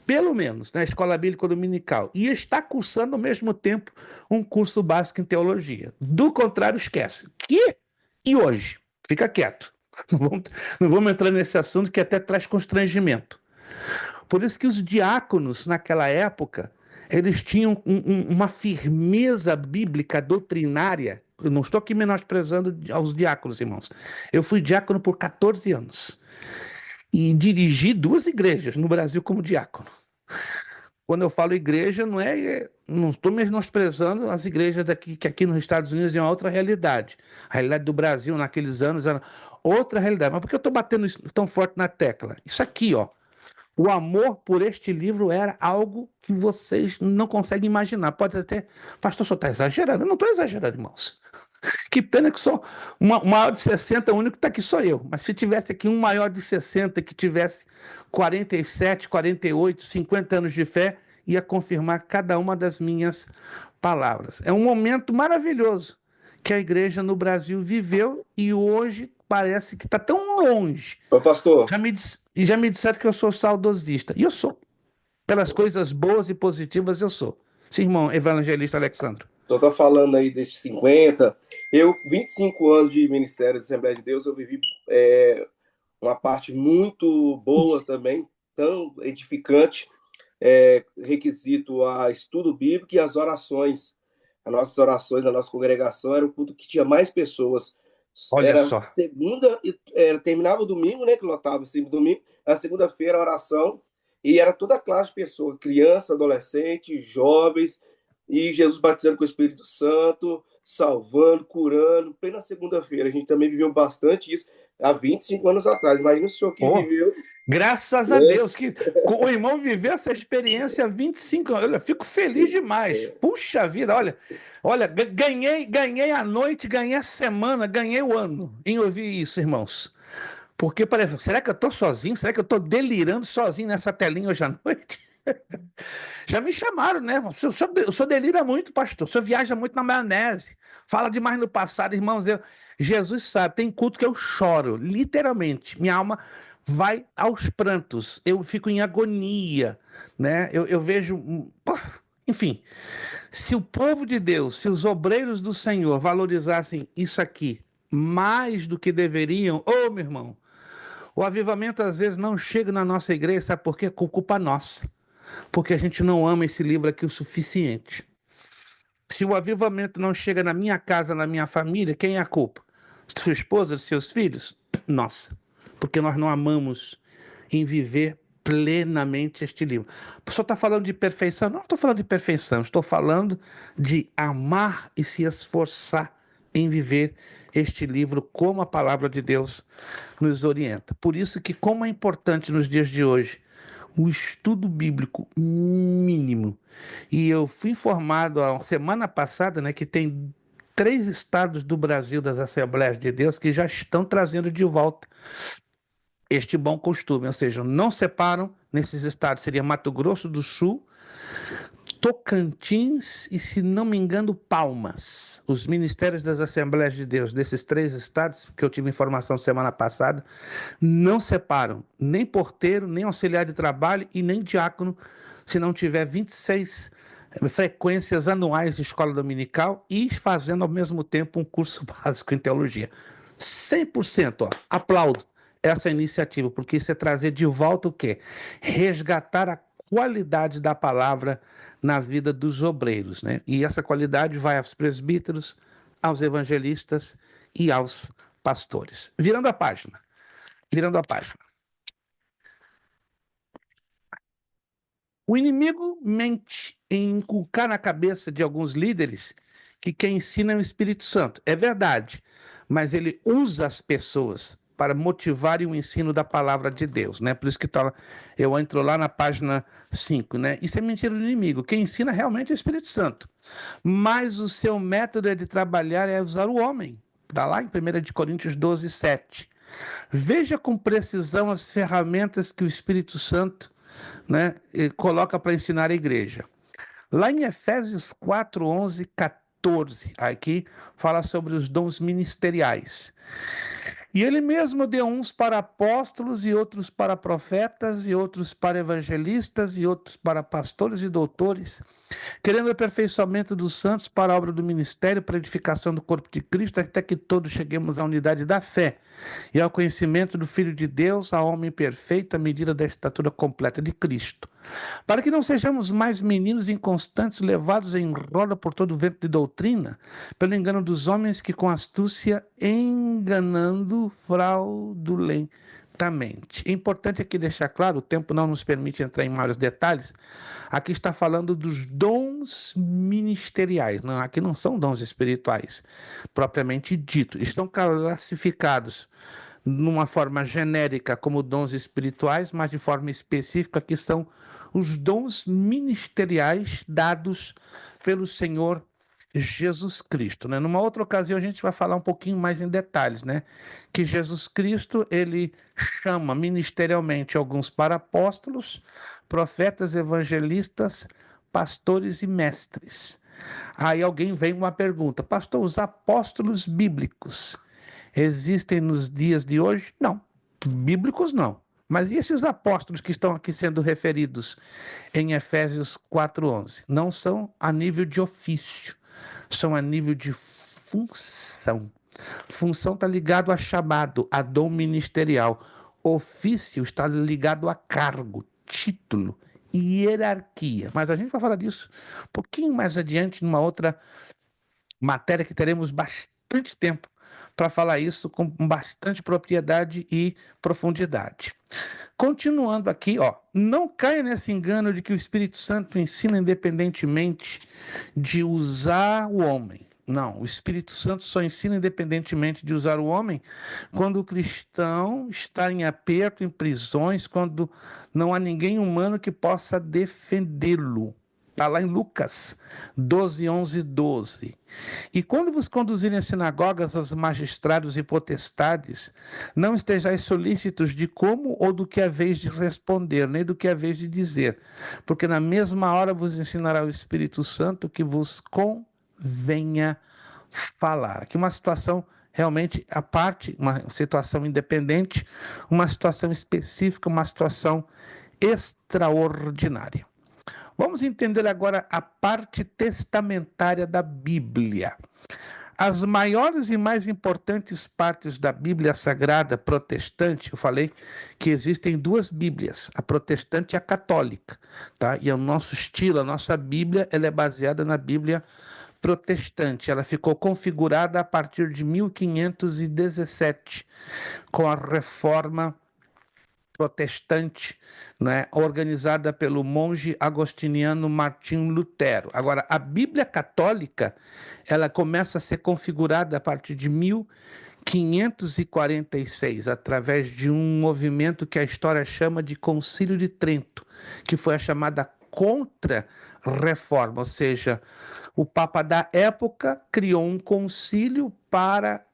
pelo menos, na escola bíblica dominical, e está cursando ao mesmo tempo um curso básico em teologia. Do contrário, esquece. E hoje? Fica quieto. Não vamos entrar nesse assunto que até traz constrangimento. Por isso que os diáconos, naquela época, eles tinham uma firmeza bíblica doutrinária. Eu não estou aqui menosprezando aos diáconos, irmãos. Eu fui diácono por 14 anos. E dirigi 2 igrejas no Brasil como diácono. Quando eu falo igreja, não estou menosprezando as igrejas daqui, que aqui nos Estados Unidos é uma outra realidade. A realidade do Brasil naqueles anos era outra realidade. Mas por que eu estou batendo tão forte na tecla? Isso aqui, ó. O amor por este livro era algo que vocês não conseguem imaginar. Pode até, pastor, o senhor está exagerando? Eu não estou exagerando, irmãos. Que pena que só um maior de 60, o único que está aqui sou eu. Mas se tivesse aqui um maior de 60 que tivesse 47, 48, 50 anos de fé, ia confirmar cada uma das minhas palavras. É um momento maravilhoso que a igreja no Brasil viveu e hoje parece que está tão longe. Ô, pastor, Já me disseram que eu sou saudosista. E eu sou. Pelas coisas boas e positivas, eu sou. Sim, irmão evangelista Alexandre. o senhor está falando aí desde 50. Eu, 25 anos de Ministério da Assembleia de Deus, eu vivi uma parte muito boa também, tão edificante, requisito a estudo bíblico e as orações. As nossas orações na nossa congregação era o culto que tinha mais pessoas. Olha Era só. segunda, terminava o domingo, né, que lotava sempre domingo, na segunda-feira a oração, e era toda a classe de pessoas, criança, adolescente, jovens, e Jesus batizando com o Espírito Santo, salvando, curando, plena segunda-feira. A gente também viveu bastante isso há 25 anos atrás. Imagina o senhor que viveu. Graças a Deus que o irmão viveu essa experiência há 25 anos. Eu fico feliz demais. Puxa vida, olha, ganhei a noite, ganhei a semana, ganhei o ano em ouvir isso, irmãos. Porque parece, será que eu estou sozinho? Será que eu estou delirando sozinho nessa telinha hoje à noite? Já me chamaram, né? O senhor delira muito, pastor. O senhor viaja muito na maionese. Fala demais no passado, irmãos. Jesus sabe, tem culto que eu choro, literalmente. Minha alma vai aos prantos. Eu fico em agonia, né? Eu vejo. Enfim, se o povo de Deus, se os obreiros do Senhor valorizassem isso aqui mais do que deveriam, meu irmão, o avivamento às vezes não chega na nossa igreja, sabe por quê? Com culpa nossa. Porque a gente não ama esse livro aqui o suficiente. Se o avivamento não chega na minha casa, na minha família, quem é a culpa? Sua esposa, seus filhos? Nossa, porque nós não amamos em viver plenamente este livro. O senhor está falando de perfeição? Não estou falando de perfeição, estou falando de amar e se esforçar em viver este livro como a palavra de Deus nos orienta. Por isso que como é importante nos dias de hoje o estudo bíblico mínimo. E eu fui informado a semana passada, né, que tem 3 estados do Brasil das Assembleias de Deus que já estão trazendo de volta este bom costume, ou seja, não separam nesses estados, seria Mato Grosso do Sul, Tocantins e, se não me engano, Palmas. Os ministérios das Assembleias de Deus desses 3 estados, que eu tive informação semana passada, não separam nem porteiro, nem auxiliar de trabalho e nem diácono, se não tiver 26 frequências anuais de escola dominical e fazendo ao mesmo tempo um curso básico em teologia. 100%, aplaudo essa iniciativa, porque isso é trazer de volta o quê? Resgatar a qualidade da palavra na vida dos obreiros, né? E essa qualidade vai aos presbíteros, aos evangelistas e aos pastores. Virando a página. O inimigo mente em inculcar na cabeça de alguns líderes que quem ensina é o Espírito Santo. É verdade, mas ele usa as pessoas para motivarem o ensino da palavra de Deus, né? Por isso que eu entro lá na página 5, né? Isso é mentira do inimigo. Quem ensina realmente é o Espírito Santo. Mas o seu método de trabalhar é usar o homem. Está lá em 1 Coríntios 12, 7. Veja com precisão as ferramentas que o Espírito Santo, né, coloca para ensinar a igreja. Lá em Efésios 4, 11, 14, aqui fala sobre os dons ministeriais. E ele mesmo deu uns para apóstolos, e outros para profetas, e outros para evangelistas, e outros para pastores e doutores, querendo o aperfeiçoamento dos santos para a obra do ministério, para a edificação do corpo de Cristo, até que todos cheguemos à unidade da fé e ao conhecimento do Filho de Deus, ao homem perfeito, à medida da estatura completa de Cristo. Para que não sejamos mais meninos inconstantes, levados em roda por todo o vento de doutrina, pelo engano dos homens que com astúcia enganando fraudulentamente. É importante aqui deixar claro, o tempo não nos permite entrar em maiores detalhes, aqui está falando dos dons ministeriais, não, aqui não são dons espirituais, propriamente dito, estão classificados numa forma genérica como dons espirituais, mas de forma específica aqui são os dons ministeriais dados pelo Senhor Jesus Cristo, né? Numa outra ocasião a gente vai falar um pouquinho mais em detalhes, né? Que Jesus Cristo, ele chama ministerialmente alguns para apóstolos, profetas, evangelistas, pastores e mestres. Aí alguém vem com uma pergunta: pastor, os apóstolos bíblicos existem nos dias de hoje? Não, bíblicos não. Mas e esses apóstolos que estão aqui sendo referidos em Efésios 4:11? Não são a nível de ofício, são a nível de função. Função está ligado a chamado, a dom ministerial. Ofício está ligado a cargo, título e hierarquia. Mas a gente vai falar disso um pouquinho mais adiante, numa outra matéria que teremos bastante tempo para falar isso com bastante propriedade e profundidade. Continuando aqui, não caia nesse engano de que o Espírito Santo ensina independentemente de usar o homem. Não, o Espírito Santo só ensina independentemente de usar o homem quando o cristão está em aperto, em prisões, quando não há ninguém humano que possa defendê-lo. Está lá em Lucas 12:11-12. E quando vos conduzirem às sinagogas, aos magistrados e potestades, não estejais solícitos de como ou do que haveis de responder, nem do que haveis de dizer, porque na mesma hora vos ensinará o Espírito Santo que vos convenha falar. Aqui uma situação realmente à parte, uma situação independente, uma situação específica, uma situação extraordinária. Vamos entender agora a parte testamentária da Bíblia. As maiores e mais importantes partes da Bíblia Sagrada protestante, eu falei que existem duas Bíblias, a protestante e a católica, tá? E o nosso estilo, a nossa Bíblia, ela é baseada na Bíblia protestante. Ela ficou configurada a partir de 1517, com a Reforma protestante, né, organizada pelo monge agostiniano Martim Lutero. Agora, a Bíblia católica, ela começa a ser configurada a partir de 1546, através de um movimento que a história chama de Concílio de Trento, que foi a chamada Contra-Reforma, ou seja, o Papa da época criou um concílio para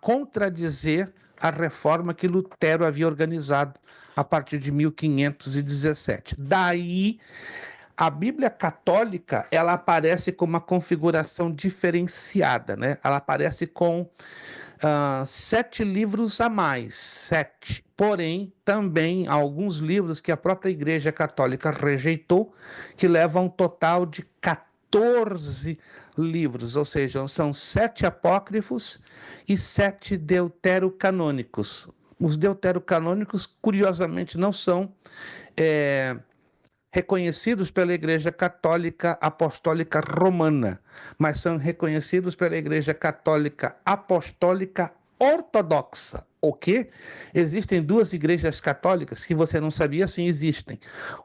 contradizer a reforma que Lutero havia organizado a partir de 1517. Daí, a Bíblia católica, ela aparece com uma configuração diferenciada, né? Ela aparece com 7 livros a mais, 7. Porém, também alguns livros que a própria Igreja Católica rejeitou, que levam a um total de 14 livros, ou seja, são 7 apócrifos e 7 deuterocanônicos. Os deuterocanônicos, curiosamente, não são reconhecidos pela Igreja Católica Apostólica Romana, mas são reconhecidos pela Igreja Católica Apostólica Ortodoxa. O quê? Existem 2 igrejas católicas que você não sabia, sim, existem.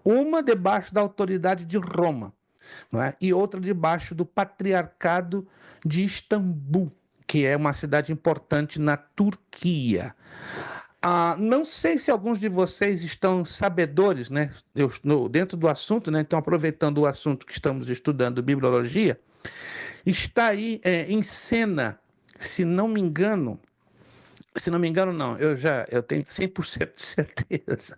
Uma debaixo da autoridade de Roma, não é? E outra debaixo do Patriarcado de Istambul, que é uma cidade importante na Turquia. Não sei se alguns de vocês estão sabedores, né? Dentro do assunto, né? Então, aproveitando o assunto que estamos estudando, bibliologia, está aí em cena, se não me engano não, eu tenho 100% de certeza,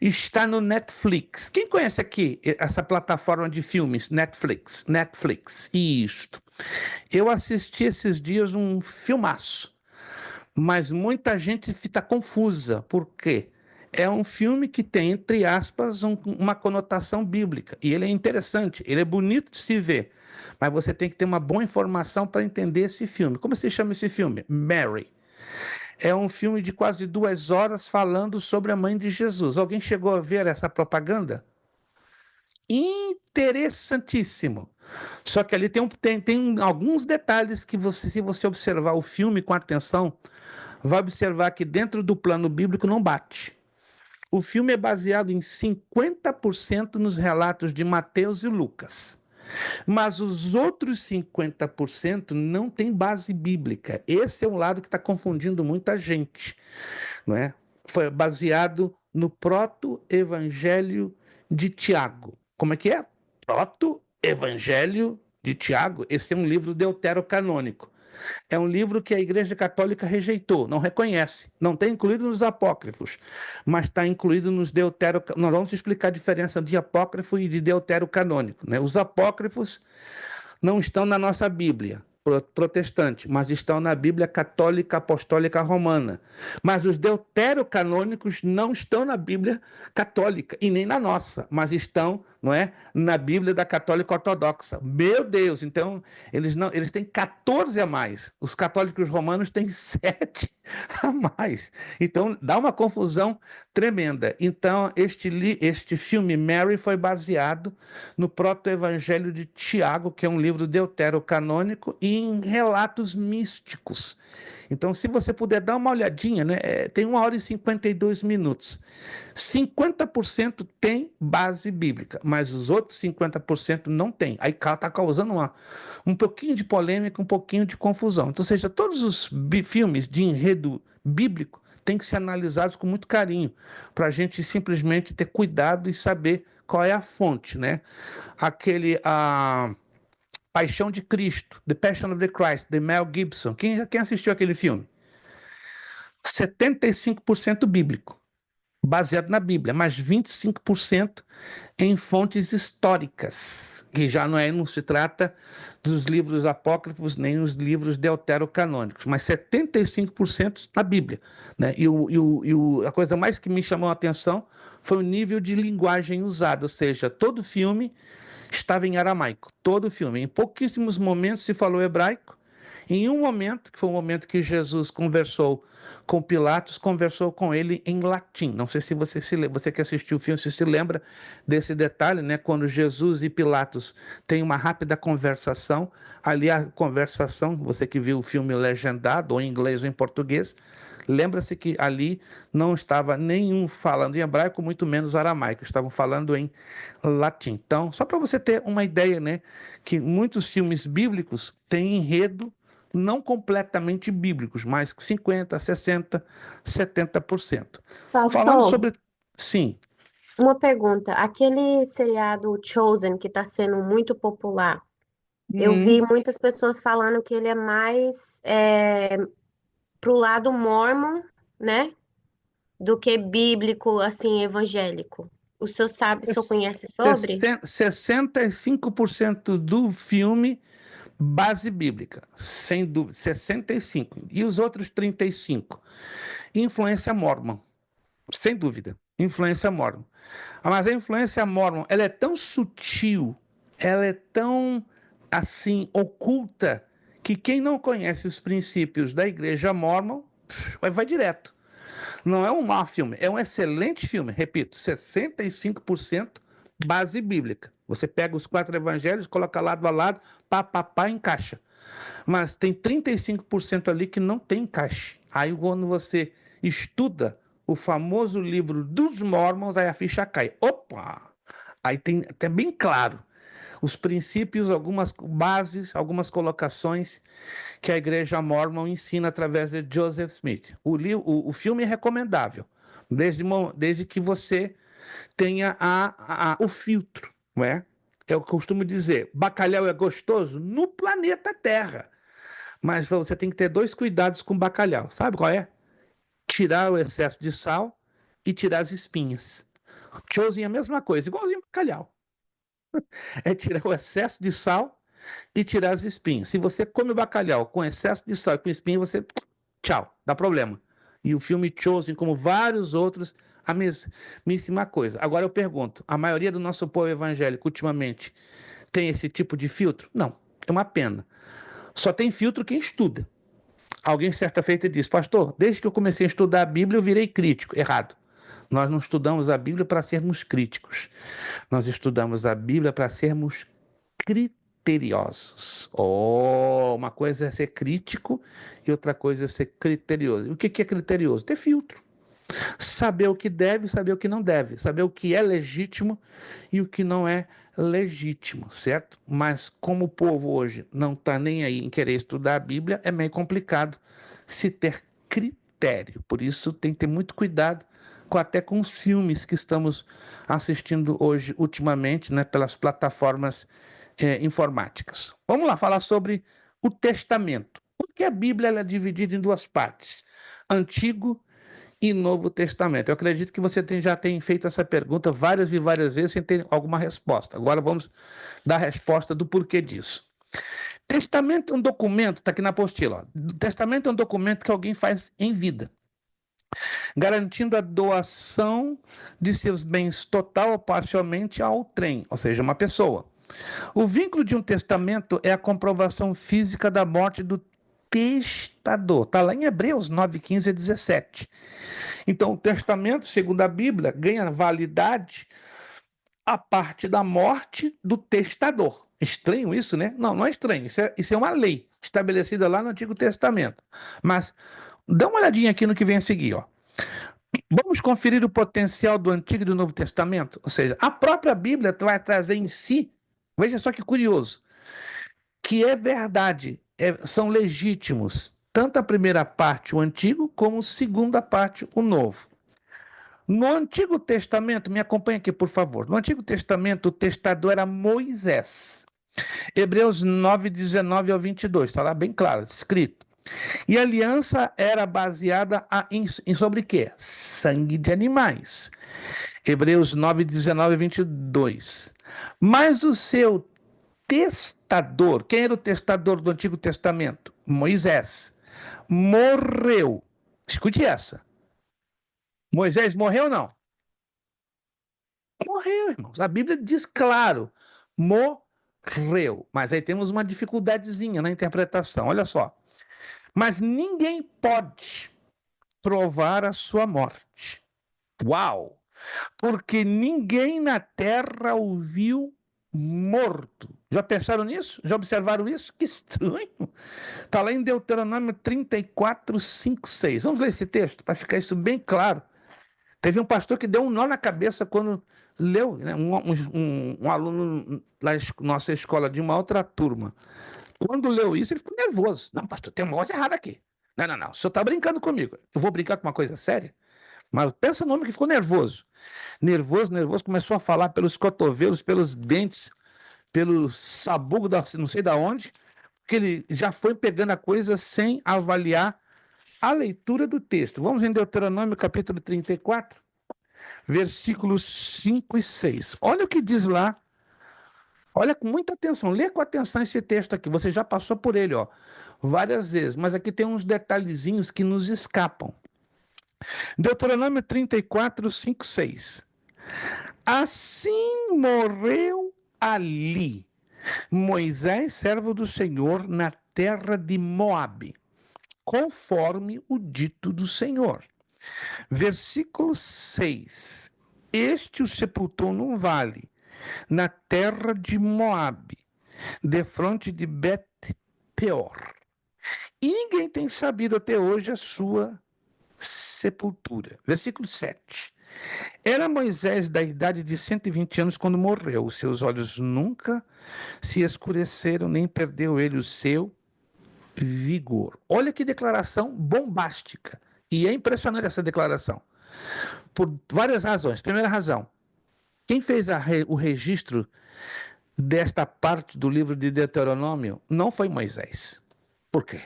está no Netflix. Quem conhece aqui essa plataforma de filmes, Netflix, isto. Eu assisti esses dias um filmaço, mas muita gente fica confusa. Por quê? É um filme que tem, entre aspas, uma conotação bíblica. E ele é interessante, ele é bonito de se ver. Mas você tem que ter uma boa informação para entender esse filme. Como se chama esse filme? Mary. É um filme de quase 2 horas falando sobre a mãe de Jesus. Alguém chegou a ver essa propaganda? Interessantíssimo. Só que ali tem alguns detalhes que se você observar o filme com atenção, vai observar que dentro do plano bíblico não bate. O filme é baseado em 50% nos relatos de Mateus e Lucas. Mas os outros 50% não tem base bíblica. Esse é um lado que está confundindo muita gente, não é? Foi baseado no proto-evangelho de Tiago. Como é que é? Proto-evangelho de Tiago. Esse é um livro deuterocanônico. É um livro que a Igreja Católica rejeitou, não reconhece, não está incluído nos apócrifos, mas está incluído nos deuterocanônicos. Nós vamos explicar a diferença de apócrifo e de deuterocanônico, né? Os apócrifos não estão na nossa Bíblia protestante, mas estão na Bíblia católica apostólica romana. Mas os deuterocanônicos não estão na Bíblia católica e nem na nossa, mas estão, não é, na Bíblia da católica ortodoxa. Meu Deus, então eles têm 14 a mais. Os católicos romanos têm 7 a mais. Então dá uma confusão tremenda. Então este filme Mary foi baseado no proto-evangelho de Tiago, que é um livro deuterocanônico, e em relatos místicos. Então, se você puder dar uma olhadinha, né, tem 1 hora e 52 minutos. 50% tem base bíblica, mas os outros 50% não tem. Aí está causando um pouquinho de polêmica, um pouquinho de confusão. Então, ou seja, todos os filmes de enredo bíblico têm que ser analisados com muito carinho, para a gente simplesmente ter cuidado e saber qual é a fonte, né? A Paixão de Cristo, The Passion of the Christ, de Mel Gibson. Quem assistiu aquele filme? 75% bíblico, baseado na Bíblia, mas 25% em fontes históricas, que já não se trata dos livros apócrifos nem os livros deuterocanônicos, mas 75% na Bíblia, né? A coisa mais que me chamou a atenção foi o nível de linguagem usada, ou seja, todo filme estava em aramaico, todo filme. Em pouquíssimos momentos se falou hebraico. Em um momento, que foi o momento que Jesus conversou com Pilatos, conversou com ele em latim. Não sei se você que assistiu o filme, se lembra desse detalhe, né? Quando Jesus e Pilatos têm uma rápida conversação, ali a conversação, você que viu o filme legendado, ou em inglês ou em português, lembra-se que ali não estava nenhum falando em hebraico, muito menos aramaico, estavam falando em latim. Então, só para você ter uma ideia, né, que muitos filmes bíblicos têm enredo não completamente bíblicos, mas 50%, 60%, 70%. Falando Pastor, sobre... Sim. uma pergunta. Aquele seriado Chosen, que está sendo muito popular, eu vi muitas pessoas falando que ele é mais pro lado mormon, né? Do que bíblico, assim, evangélico. O senhor conhece sobre? 65% do filme, base bíblica, sem dúvida, 65%. E os outros 35%, influência mórmon, sem dúvida, influência mórmon. Mas a influência mórmon, ela é tão sutil, ela é tão, assim, oculta, que quem não conhece os princípios da igreja mórmon, vai direto. Não é um mau filme, é um excelente filme. Repito, 65% base bíblica. Você pega os 4 evangelhos, coloca lado a lado, encaixa. Mas tem 35% ali que não tem encaixe. Aí quando você estuda o famoso livro dos Mormons, aí a ficha cai. Opa! Aí tem bem claro os princípios, algumas bases, algumas colocações que a igreja Mormon ensina através de Joseph Smith. O filme é recomendável, desde que você tenha o filtro, não é? Eu costumo dizer, bacalhau é gostoso no planeta Terra, mas você tem que ter 2 cuidados com bacalhau. Sabe qual é? Tirar o excesso de sal e tirar as espinhas. Chosen é a mesma coisa, igualzinho bacalhau. É tirar o excesso de sal e tirar as espinhas. Se você come o bacalhau com excesso de sal e com espinha, você... Tchau, dá problema. E o filme Chosen, como vários outros, a mesmíssima coisa. Agora eu pergunto, a maioria do nosso povo evangélico, ultimamente, tem esse tipo de filtro? Não, é uma pena. Só tem filtro quem estuda. Alguém certa feita disse, pastor, desde que eu comecei a estudar a Bíblia, eu virei crítico. Errado. Nós não estudamos a Bíblia para sermos críticos. Nós estudamos a Bíblia para sermos criteriosos. Uma coisa é ser crítico e outra coisa é ser criterioso. O que é criterioso? Ter filtro. Saber o que deve, saber o que não deve. Saber o que é legítimo e o que não é legítimo, certo? Mas como o povo hoje não está nem aí em querer estudar a Bíblia, é meio complicado se ter critério. Por isso tem que ter muito cuidado até com os filmes que estamos assistindo hoje, ultimamente, né, pelas plataformas informáticas. Vamos lá falar sobre o Testamento. Porque a Bíblia ela é dividida em 2 partes, Antigo e Novo Testamento. Eu acredito que você já tem feito essa pergunta várias e várias vezes sem ter alguma resposta. Agora vamos dar a resposta do porquê disso. Testamento é um documento, está aqui na apostila, ó. Testamento é um documento que alguém faz em vida, garantindo a doação de seus bens total ou parcialmente ao trem, ou seja, uma pessoa. O vínculo de um testamento é a comprovação física da morte do testador. Está lá em Hebreus 9, 15 a 17. Então, o testamento, segundo a Bíblia, ganha validade a parte da morte do testador. Estranho isso, né? Não, não é estranho. Isso é uma lei estabelecida lá no Antigo Testamento. Mas dá uma olhadinha aqui no que vem a seguir, ó. Vamos conferir o potencial do Antigo e do Novo Testamento? Ou seja, a própria Bíblia vai trazer em si, veja só que curioso, que é verdade, são legítimos, tanto a primeira parte, o Antigo, como a segunda parte, o Novo. No Antigo Testamento, me acompanha aqui, por favor. No Antigo Testamento, o testador era Moisés. Hebreus 9, 19 ao 22, está lá bem claro, escrito. E a aliança era baseada em sobre quê? Sangue de animais. Hebreus 9, 19 e 22. Mas o seu testador, quem era o testador do Antigo Testamento? Moisés. Morreu. Escute essa. Moisés morreu ou não? Morreu, irmãos. A Bíblia diz claro. Morreu. Mas aí temos uma dificuldadezinha na interpretação. Olha só. Mas ninguém pode provar a sua morte. Uau! Porque ninguém na terra o viu morto. Já pensaram nisso? Já observaram isso? Que estranho. Está lá em Deuteronômio 34, 5, 6. Vamos ler esse texto para ficar isso bem claro. Teve um pastor que deu um nó na cabeça quando leu, né, um aluno lá na nossa escola de uma outra turma. Quando leu isso, ele ficou nervoso. Não, pastor, tem uma coisa errada aqui. Não. O senhor está brincando comigo. Eu vou brincar com uma coisa séria? Mas pensa no homem que ficou nervoso. Nervoso, começou a falar pelos cotovelos, pelos dentes, pelo sabugo, não sei de onde, porque ele já foi pegando a coisa sem avaliar a leitura do texto. Vamos em Deuteronômio capítulo 34, versículos 5 e 6. Olha o que diz lá. Olha com muita atenção, lê com atenção esse texto aqui. Você já passou por ele, ó, várias vezes, mas aqui tem uns detalhezinhos que nos escapam. Deuteronômio 34, 5, 6. Assim morreu ali Moisés, servo do Senhor, na terra de Moabe, conforme o dito do Senhor. Versículo 6. Este o sepultou num vale, na terra de Moabe, defronte de Bet-peor. E ninguém tem sabido até hoje a sua sepultura. Versículo 7. Era Moisés da idade de 120 anos quando morreu. Os seus olhos nunca se escureceram, nem perdeu ele o seu vigor. Olha que declaração bombástica. E é impressionante essa declaração. Por várias razões. Primeira razão, quem fez o registro desta parte do livro de Deuteronômio não foi Moisés. Por quê?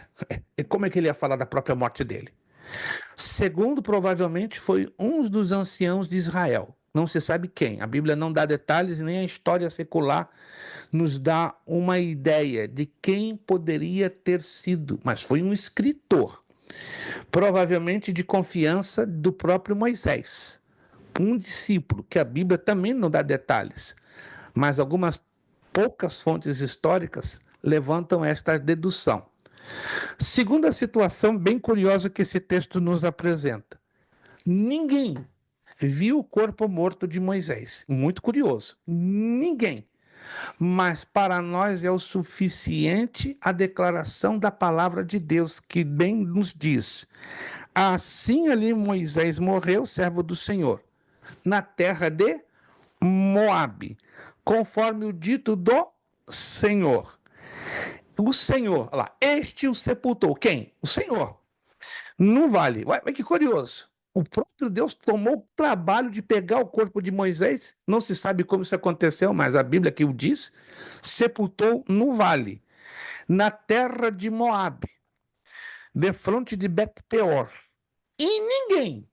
Como é que ele ia falar da própria morte dele? Segundo, provavelmente foi um dos anciãos de Israel. Não se sabe quem. A Bíblia não dá detalhes e nem a história secular nos dá uma ideia de quem poderia ter sido. Mas foi um escritor, provavelmente de confiança do próprio Moisés. Um discípulo, que a Bíblia também não dá detalhes. Mas algumas poucas fontes históricas levantam esta dedução. Segunda situação bem curiosa que esse texto nos apresenta. Ninguém viu o corpo morto de Moisés. Muito curioso. Ninguém. Mas para nós é o suficiente a declaração da palavra de Deus, que bem nos diz: assim ali Moisés morreu, servo do Senhor, na terra de Moabe, conforme o dito do Senhor. O Senhor, olha lá, este o sepultou. Quem? O Senhor. No vale. Ué, que curioso. O próprio Deus tomou o trabalho de pegar o corpo de Moisés, não se sabe como isso aconteceu, mas a Bíblia que o diz, sepultou no vale, na terra de Moabe, defronte de Bet-peor. E ninguém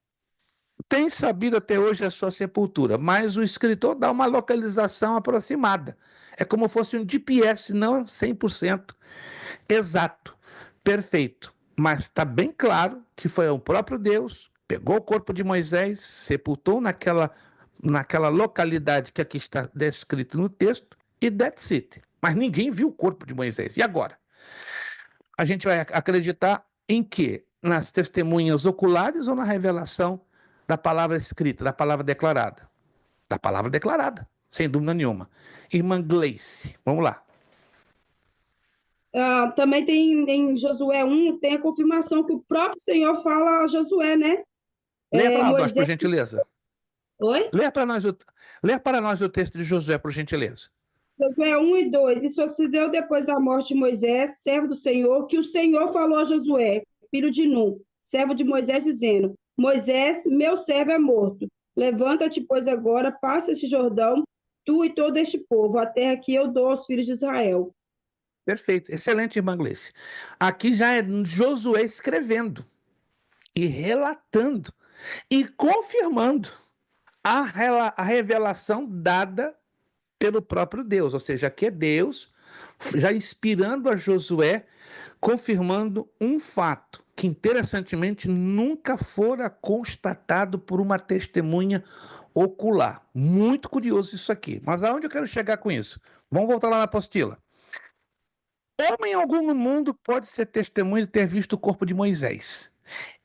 tem sabido até hoje a sua sepultura, mas o escritor dá uma localização aproximada. É como se fosse um GPS, não 100% exato, perfeito. Mas está bem claro que foi o próprio Deus, pegou o corpo de Moisés, sepultou naquela localidade que aqui está descrito no texto, e that's it. Mas ninguém viu o corpo de Moisés. E agora? A gente vai acreditar em quê? Nas testemunhas oculares ou na revelação da palavra escrita, da palavra declarada? Da palavra declarada, sem dúvida nenhuma. Irmã Gleice, vamos lá. Também tem em Josué 1, tem a confirmação que o próprio Senhor fala a Josué, né? Leia para nós, por Moisés... gentileza. Oi? Leia para nós o texto de Josué, por gentileza. Josué 1 e 2. Isso sucedeu depois da morte de Moisés, servo do Senhor, que o Senhor falou a Josué, filho de Nun, servo de Moisés, dizendo: Moisés, meu servo é morto. Levanta-te, pois agora, passa este Jordão, tu e todo este povo, a terra que eu dou aos filhos de Israel. Perfeito, excelente, irmã Gleice. Aqui já é Josué escrevendo e relatando e confirmando a revelação dada pelo próprio Deus, ou seja, aqui é Deus já inspirando a Josué, confirmando um fato que, interessantemente, nunca fora constatado por uma testemunha ocular. Muito curioso isso aqui. Mas aonde eu quero chegar com isso? Vamos voltar lá na apostila. Homem algum no mundo pode ser testemunha de ter visto o corpo de Moisés.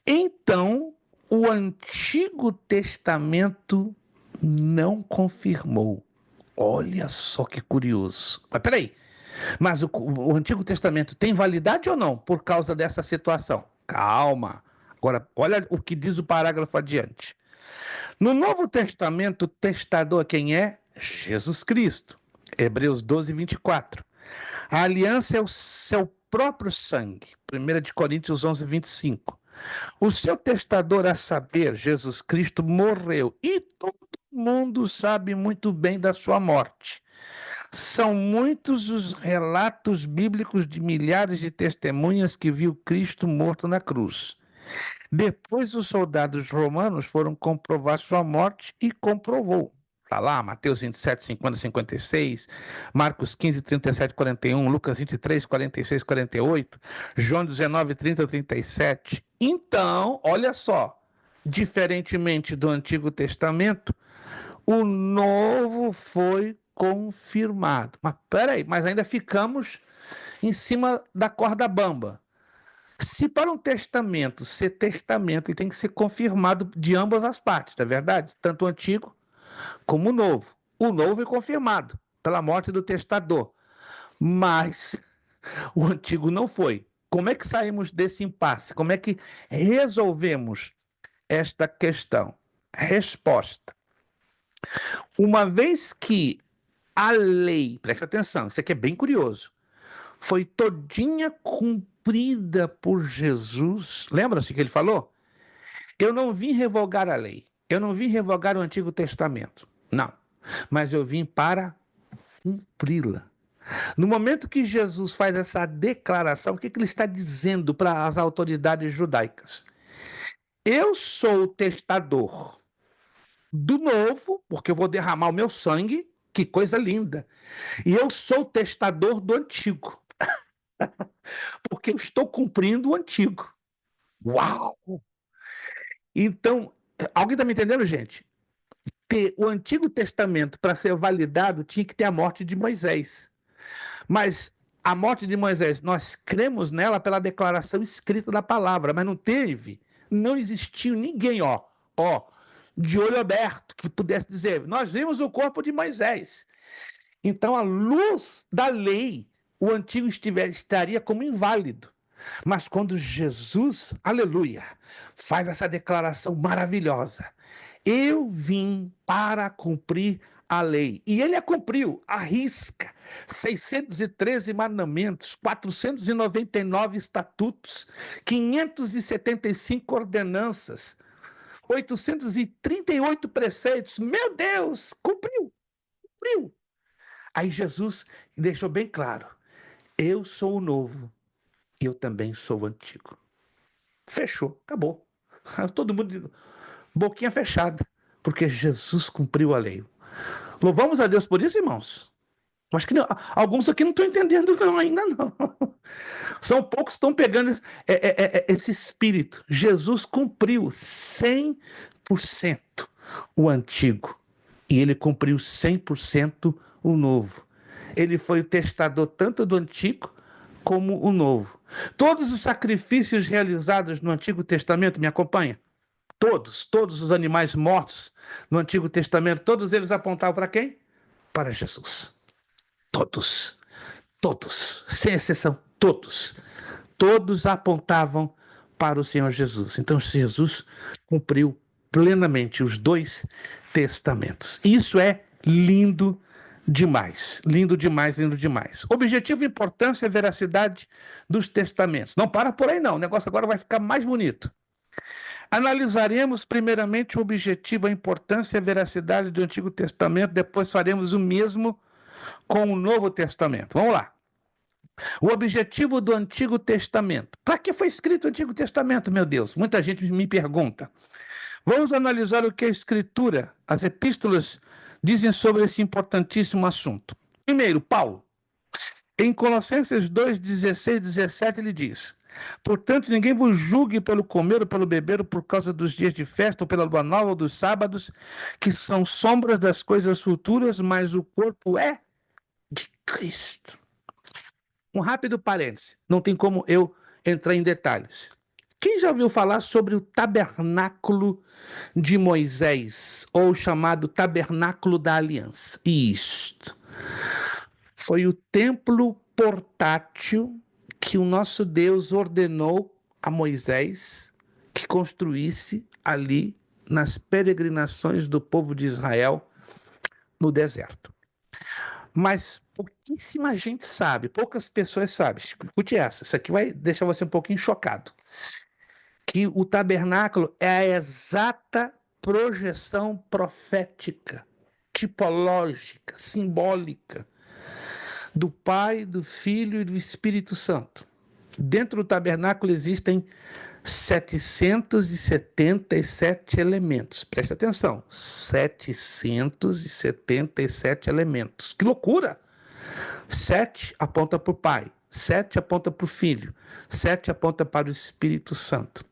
Então, o Antigo Testamento não confirmou. Olha só que curioso. Mas peraí, mas o Antigo Testamento tem validade ou não por causa dessa situação? Calma. Agora, olha o que diz o parágrafo adiante. No Novo Testamento, o testador quem é? Jesus Cristo. Hebreus 12, 24. A aliança é o seu próprio sangue. 1 Coríntios 11, 25. O seu testador, a saber, Jesus Cristo, morreu. E todo mundo sabe muito bem da sua morte. São muitos os relatos bíblicos de milhares de testemunhas que viu Cristo morto na cruz. Depois os soldados romanos foram comprovar sua morte e comprovou. Está lá, Mateus 27, 50, 56, Marcos 15, 37, 41, Lucas 23, 46, 48, João 19, 30, 37. Então, olha só, diferentemente do Antigo Testamento, o Novo foi confirmado. Mas peraí, mas ainda ficamos em cima da corda bamba. Se para um testamento ser testamento, ele tem que ser confirmado de ambas as partes, não é verdade? Tanto o antigo como o novo. O novo é confirmado pela morte do testador, mas o antigo não foi. Como é que saímos desse impasse? Como é que resolvemos esta questão? Resposta. Uma vez que a lei, preste atenção, isso aqui é bem curioso, foi todinha cumprida por Jesus. Lembra-se que ele falou? Eu não vim revogar a lei. Eu não vim revogar o Antigo Testamento. Não. Mas eu vim para cumpri-la. No momento que Jesus faz essa declaração, o que ele está dizendo para as autoridades judaicas? Eu sou o testador do novo, porque eu vou derramar o meu sangue, que coisa linda. E eu sou o testador do antigo, porque eu estou cumprindo o antigo. Uau! Então, alguém está me entendendo, gente? O Antigo Testamento, para ser validado, tinha que ter a morte de Moisés. Mas a morte de Moisés, nós cremos nela pela declaração escrita da palavra, mas não teve, não existiu ninguém, de olho aberto, que pudesse dizer, nós vimos o corpo de Moisés. Então, à luz da lei, o antigo estaria como inválido. Mas quando Jesus, aleluia, faz essa declaração maravilhosa, eu vim para cumprir a lei. E ele a cumpriu, à risca. 613 mandamentos, 499 estatutos, 575 ordenanças, 838 preceitos. Meu Deus, cumpriu. Aí Jesus deixou bem claro, eu sou o novo, eu também sou o antigo. Fechou, acabou. Todo mundo, boquinha fechada, porque Jesus cumpriu a lei. Louvamos a Deus por isso, irmãos? Acho que não, alguns aqui não estão entendendo não, ainda não. São poucos que estão pegando esse espírito. Jesus cumpriu 100% o antigo e ele cumpriu 100% o novo. Ele foi o testador tanto do antigo como o novo. Todos os sacrifícios realizados no Antigo Testamento, me acompanha? Todos os animais mortos no Antigo Testamento, todos eles apontavam para quem? Para Jesus. Todos, sem exceção, todos apontavam para o Senhor Jesus. Então, Jesus cumpriu plenamente os 2 testamentos. Isso é lindo demais, lindo demais, lindo demais. Objetivo, importância e veracidade dos testamentos. Não para por aí não, o negócio agora vai ficar mais bonito. Analisaremos primeiramente o objetivo, a importância e a veracidade do Antigo Testamento, depois faremos o mesmo com o Novo Testamento. Vamos lá. O objetivo do Antigo Testamento. Para que foi escrito o Antigo Testamento, meu Deus? Muita gente me pergunta. Vamos analisar o que a Escritura, as epístolas, dizem sobre esse importantíssimo assunto. Primeiro, Paulo. Em Colossenses 2, 16 e 17, ele diz: portanto, ninguém vos julgue pelo comer ou pelo beber, ou por causa dos dias de festa, ou pela lua nova, ou dos sábados, que são sombras das coisas futuras, mas o corpo é de Cristo. Um rápido parêntese, não tem como eu entrar em detalhes. Quem já ouviu falar sobre o tabernáculo de Moisés, ou chamado tabernáculo da aliança? Isto foi o templo portátil que o nosso Deus ordenou a Moisés que construísse ali nas peregrinações do povo de Israel no deserto. Mas pouquíssima gente sabe, poucas pessoas sabem. Escute essa, isso aqui vai deixar você um pouquinho chocado. Que o tabernáculo é a exata projeção profética, tipológica, simbólica do Pai, do Filho e do Espírito Santo. Dentro do tabernáculo existem 777 elementos. Preste atenção, 777 elementos. Que loucura! 7 aponta para o Pai, 7 aponta para o Filho, 7 aponta para o Espírito Santo.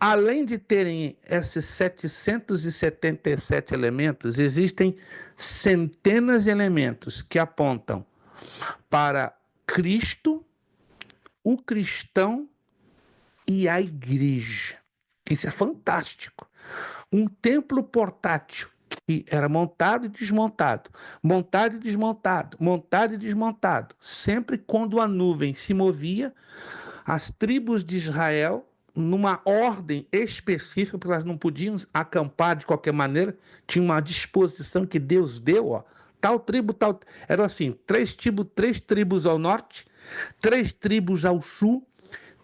Além de terem esses 777 elementos, existem centenas de elementos que apontam para Cristo, o cristão e a igreja. Isso é fantástico. Um templo portátil que era montado e desmontado, montado e desmontado, montado e desmontado. Sempre quando a nuvem se movia, as tribos de Israel, numa ordem específica, porque elas não podiam acampar de qualquer maneira, tinha uma disposição que Deus deu, ó, tal tribo, tal... Era assim, 3 tribos ao norte, 3 tribos ao sul,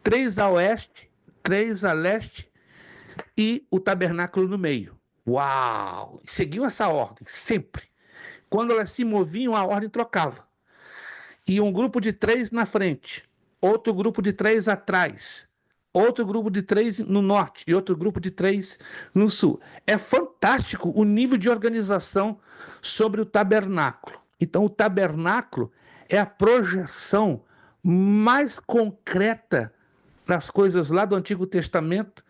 3 a oeste, 3 a leste e o tabernáculo no meio. Uau! Seguiu essa ordem, sempre. Quando elas se moviam, a ordem trocava. E um grupo de 3 na frente, outro grupo de 3 atrás, outro grupo de 3 no norte e outro grupo de 3 no sul. É fantástico o nível de organização sobre o tabernáculo. Então, o tabernáculo é a projeção mais concreta das coisas lá do Antigo Testamento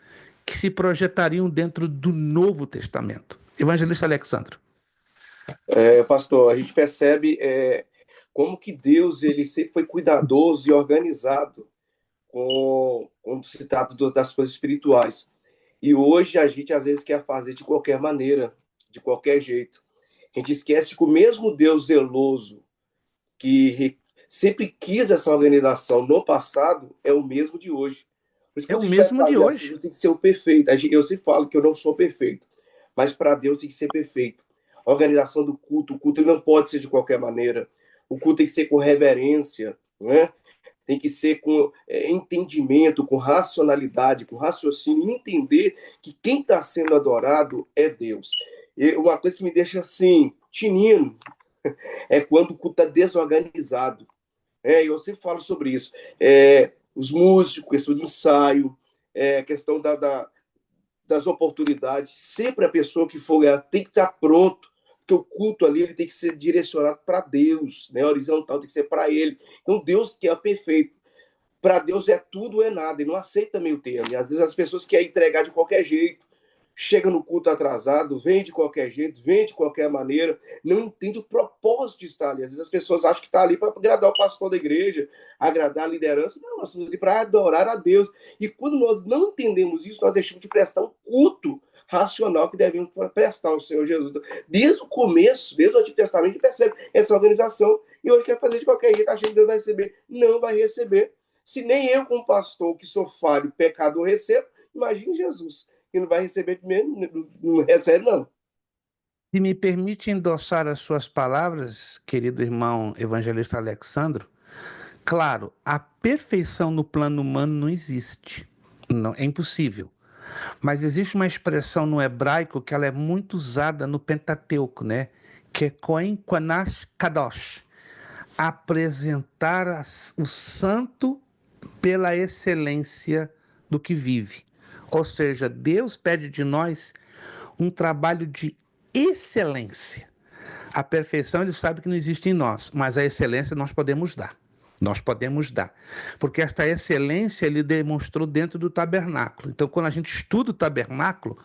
que se projetariam dentro do Novo Testamento. Evangelista Alexandre. Pastor, a gente percebe como que Deus ele sempre foi cuidadoso e organizado quando se trata das coisas espirituais. E hoje a gente às vezes quer fazer de qualquer maneira, de qualquer jeito. A gente esquece que o mesmo Deus zeloso que sempre quis essa organização no passado é o mesmo de hoje. Por isso que é o mesmo de hoje. Tem que ser o perfeito. Eu sempre falo que eu não sou perfeito, mas para Deus tem que ser perfeito. A organização do culto, o culto ele não pode ser de qualquer maneira. O culto tem que ser com reverência, né? Tem que ser com entendimento, com racionalidade, com raciocínio, e entender que quem está sendo adorado é Deus. E uma coisa que me deixa assim, tinindo, é quando o culto está desorganizado. Eu sempre falo sobre isso. Os músicos, questão de ensaio, questão das oportunidades. Sempre a pessoa que for tem que estar pronto porque o culto ali ele tem que ser direcionado para Deus, né? Horizontal tem que ser para Ele. Então, Deus que é perfeito. Para Deus é tudo ou é nada, ele não aceita meio termo. E às vezes as pessoas querem entregar de qualquer jeito, chega no culto atrasado, vem de qualquer jeito, vem de qualquer maneira, não entende o propósito de estar ali. Às vezes as pessoas acham que está ali para agradar o pastor da igreja, agradar a liderança. Não, nós estamos ali para adorar a Deus. E quando nós não entendemos isso, nós deixamos de prestar um culto racional que devemos prestar ao Senhor Jesus. Desde o começo, desde o Antigo Testamento, a gente percebe essa organização, e hoje quer fazer de qualquer jeito, achando que Deus vai receber. Não vai receber. Se nem eu, como pastor, que sou falho, pecador, recebo, imagine Jesus, que não vai receber mesmo, não recebe, não. Se me permite endossar as suas palavras, querido irmão evangelista Alexandro, claro, a perfeição no plano humano não existe, não, é impossível. Mas existe uma expressão no hebraico que ela é muito usada no Pentateuco, né? Que é Kohen Quanash Kadosh, apresentar o santo pela excelência do que vive. Ou seja, Deus pede de nós um trabalho de excelência. A perfeição ele sabe que não existe em nós, mas a excelência nós podemos dar. Nós podemos dar. Porque esta excelência ele demonstrou dentro do tabernáculo. Então, quando a gente estuda o tabernáculo,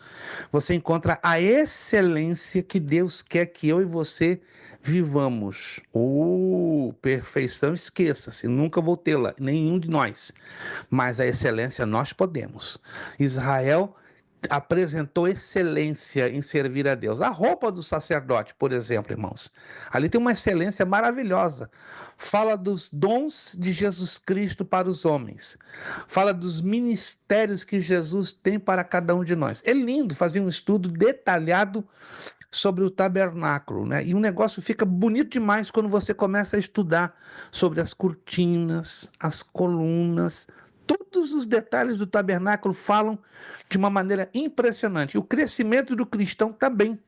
você encontra a excelência que Deus quer que eu e você vivamos. Perfeição, esqueça-se, nunca vou tê-la, nenhum de nós. Mas a excelência nós podemos. Israel apresentou excelência em servir a Deus. A roupa do sacerdote, por exemplo, irmãos, ali tem uma excelência maravilhosa. Fala dos dons de Jesus Cristo para os homens. Fala dos ministérios que Jesus tem para cada um de nós. É lindo fazer um estudo detalhado sobre o tabernáculo, né? E um negócio fica bonito demais quando você começa a estudar sobre as cortinas, as colunas. Todos os detalhes do tabernáculo falam de uma maneira impressionante. E o crescimento do cristão também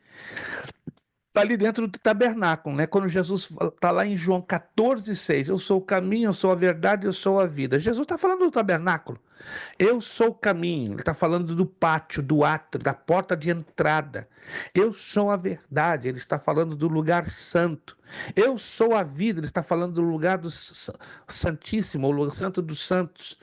está ali dentro do tabernáculo, né? Quando Jesus está lá em João 14,6, eu sou o caminho, eu sou a verdade, eu sou a vida. Jesus está falando do tabernáculo. Eu sou o caminho, ele está falando do pátio, do átrio, da porta de entrada. Eu sou a verdade, ele está falando do lugar santo. Eu sou a vida, ele está falando do lugar do santíssimo, o lugar santo dos santos.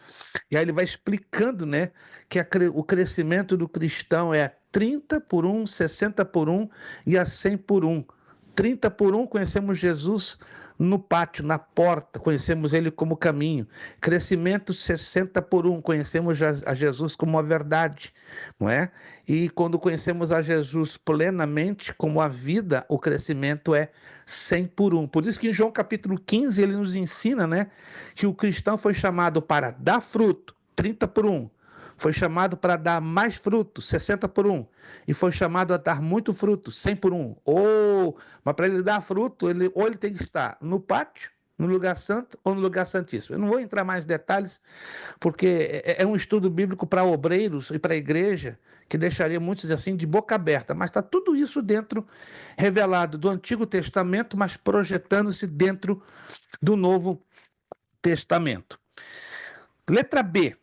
E aí ele vai explicando, né, que o crescimento do cristão é 30 por 1, 60 por 1 e a 100 por 1. 30 por 1, conhecemos Jesus no pátio, na porta, conhecemos ele como caminho. Crescimento 60 por 1, conhecemos a Jesus como a verdade, não é? E quando conhecemos a Jesus plenamente como a vida, o crescimento é 100 por 1. Por isso que em João capítulo 15 ele nos ensina, né, que o cristão foi chamado para dar fruto, 30 por 1. Foi chamado para dar mais fruto, 60 por 1. E foi chamado a dar muito fruto, 100 por 1. Mas para ele dar fruto, ou ele tem que estar no pátio, no lugar santo ou no lugar santíssimo. Eu não vou entrar mais em detalhes, porque é um estudo bíblico para obreiros e para a igreja, que deixaria muitos assim de boca aberta. Mas está tudo isso dentro, revelado do Antigo Testamento, mas projetando-se dentro do Novo Testamento. Letra B.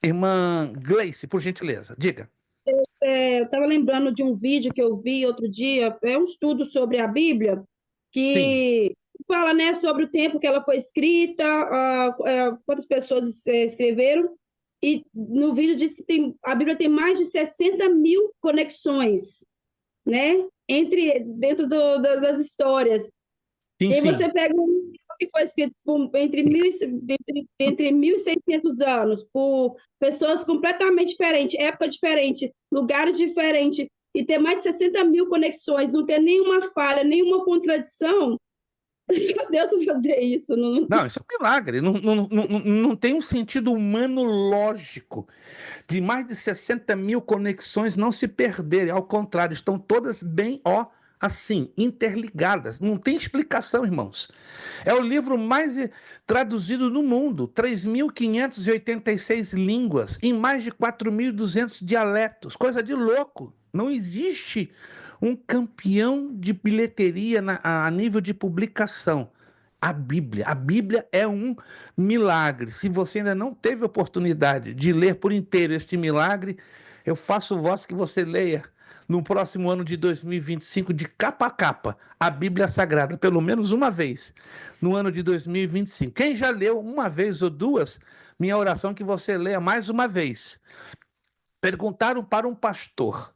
Irmã Gleice, por gentileza, diga. Eu estava lembrando de um vídeo que eu vi outro dia, é um estudo sobre a Bíblia, que fala, né, sobre o tempo que ela foi escrita, quantas pessoas escreveram, e no vídeo diz que a Bíblia tem mais de 60 mil conexões, né, dentro das histórias. Sim, e aí sim. você pega um livro que foi escrito entre 1.600 anos, por pessoas completamente diferentes, época diferente, lugares diferentes, e ter mais de 60 mil conexões, não ter nenhuma falha, nenhuma contradição. Só Deus vai fazer isso. Não, isso é um milagre. Não tem um sentido humano lógico de mais de 60 mil conexões não se perderem. Ao contrário, estão todas bem, assim, interligadas. Não tem explicação, irmãos. É o livro mais traduzido no mundo, 3.586 línguas, em mais de 4.200 dialetos. Coisa de louco. Não existe um campeão de bilheteria a nível de publicação. A Bíblia é um milagre. Se você ainda não teve oportunidade de ler por inteiro este milagre, eu faço voz que você leia no próximo ano de 2025, de capa a capa, a Bíblia Sagrada, pelo menos uma vez, no ano de 2025. Quem já leu uma vez ou duas, minha oração é que você leia mais uma vez. Perguntaram para um pastor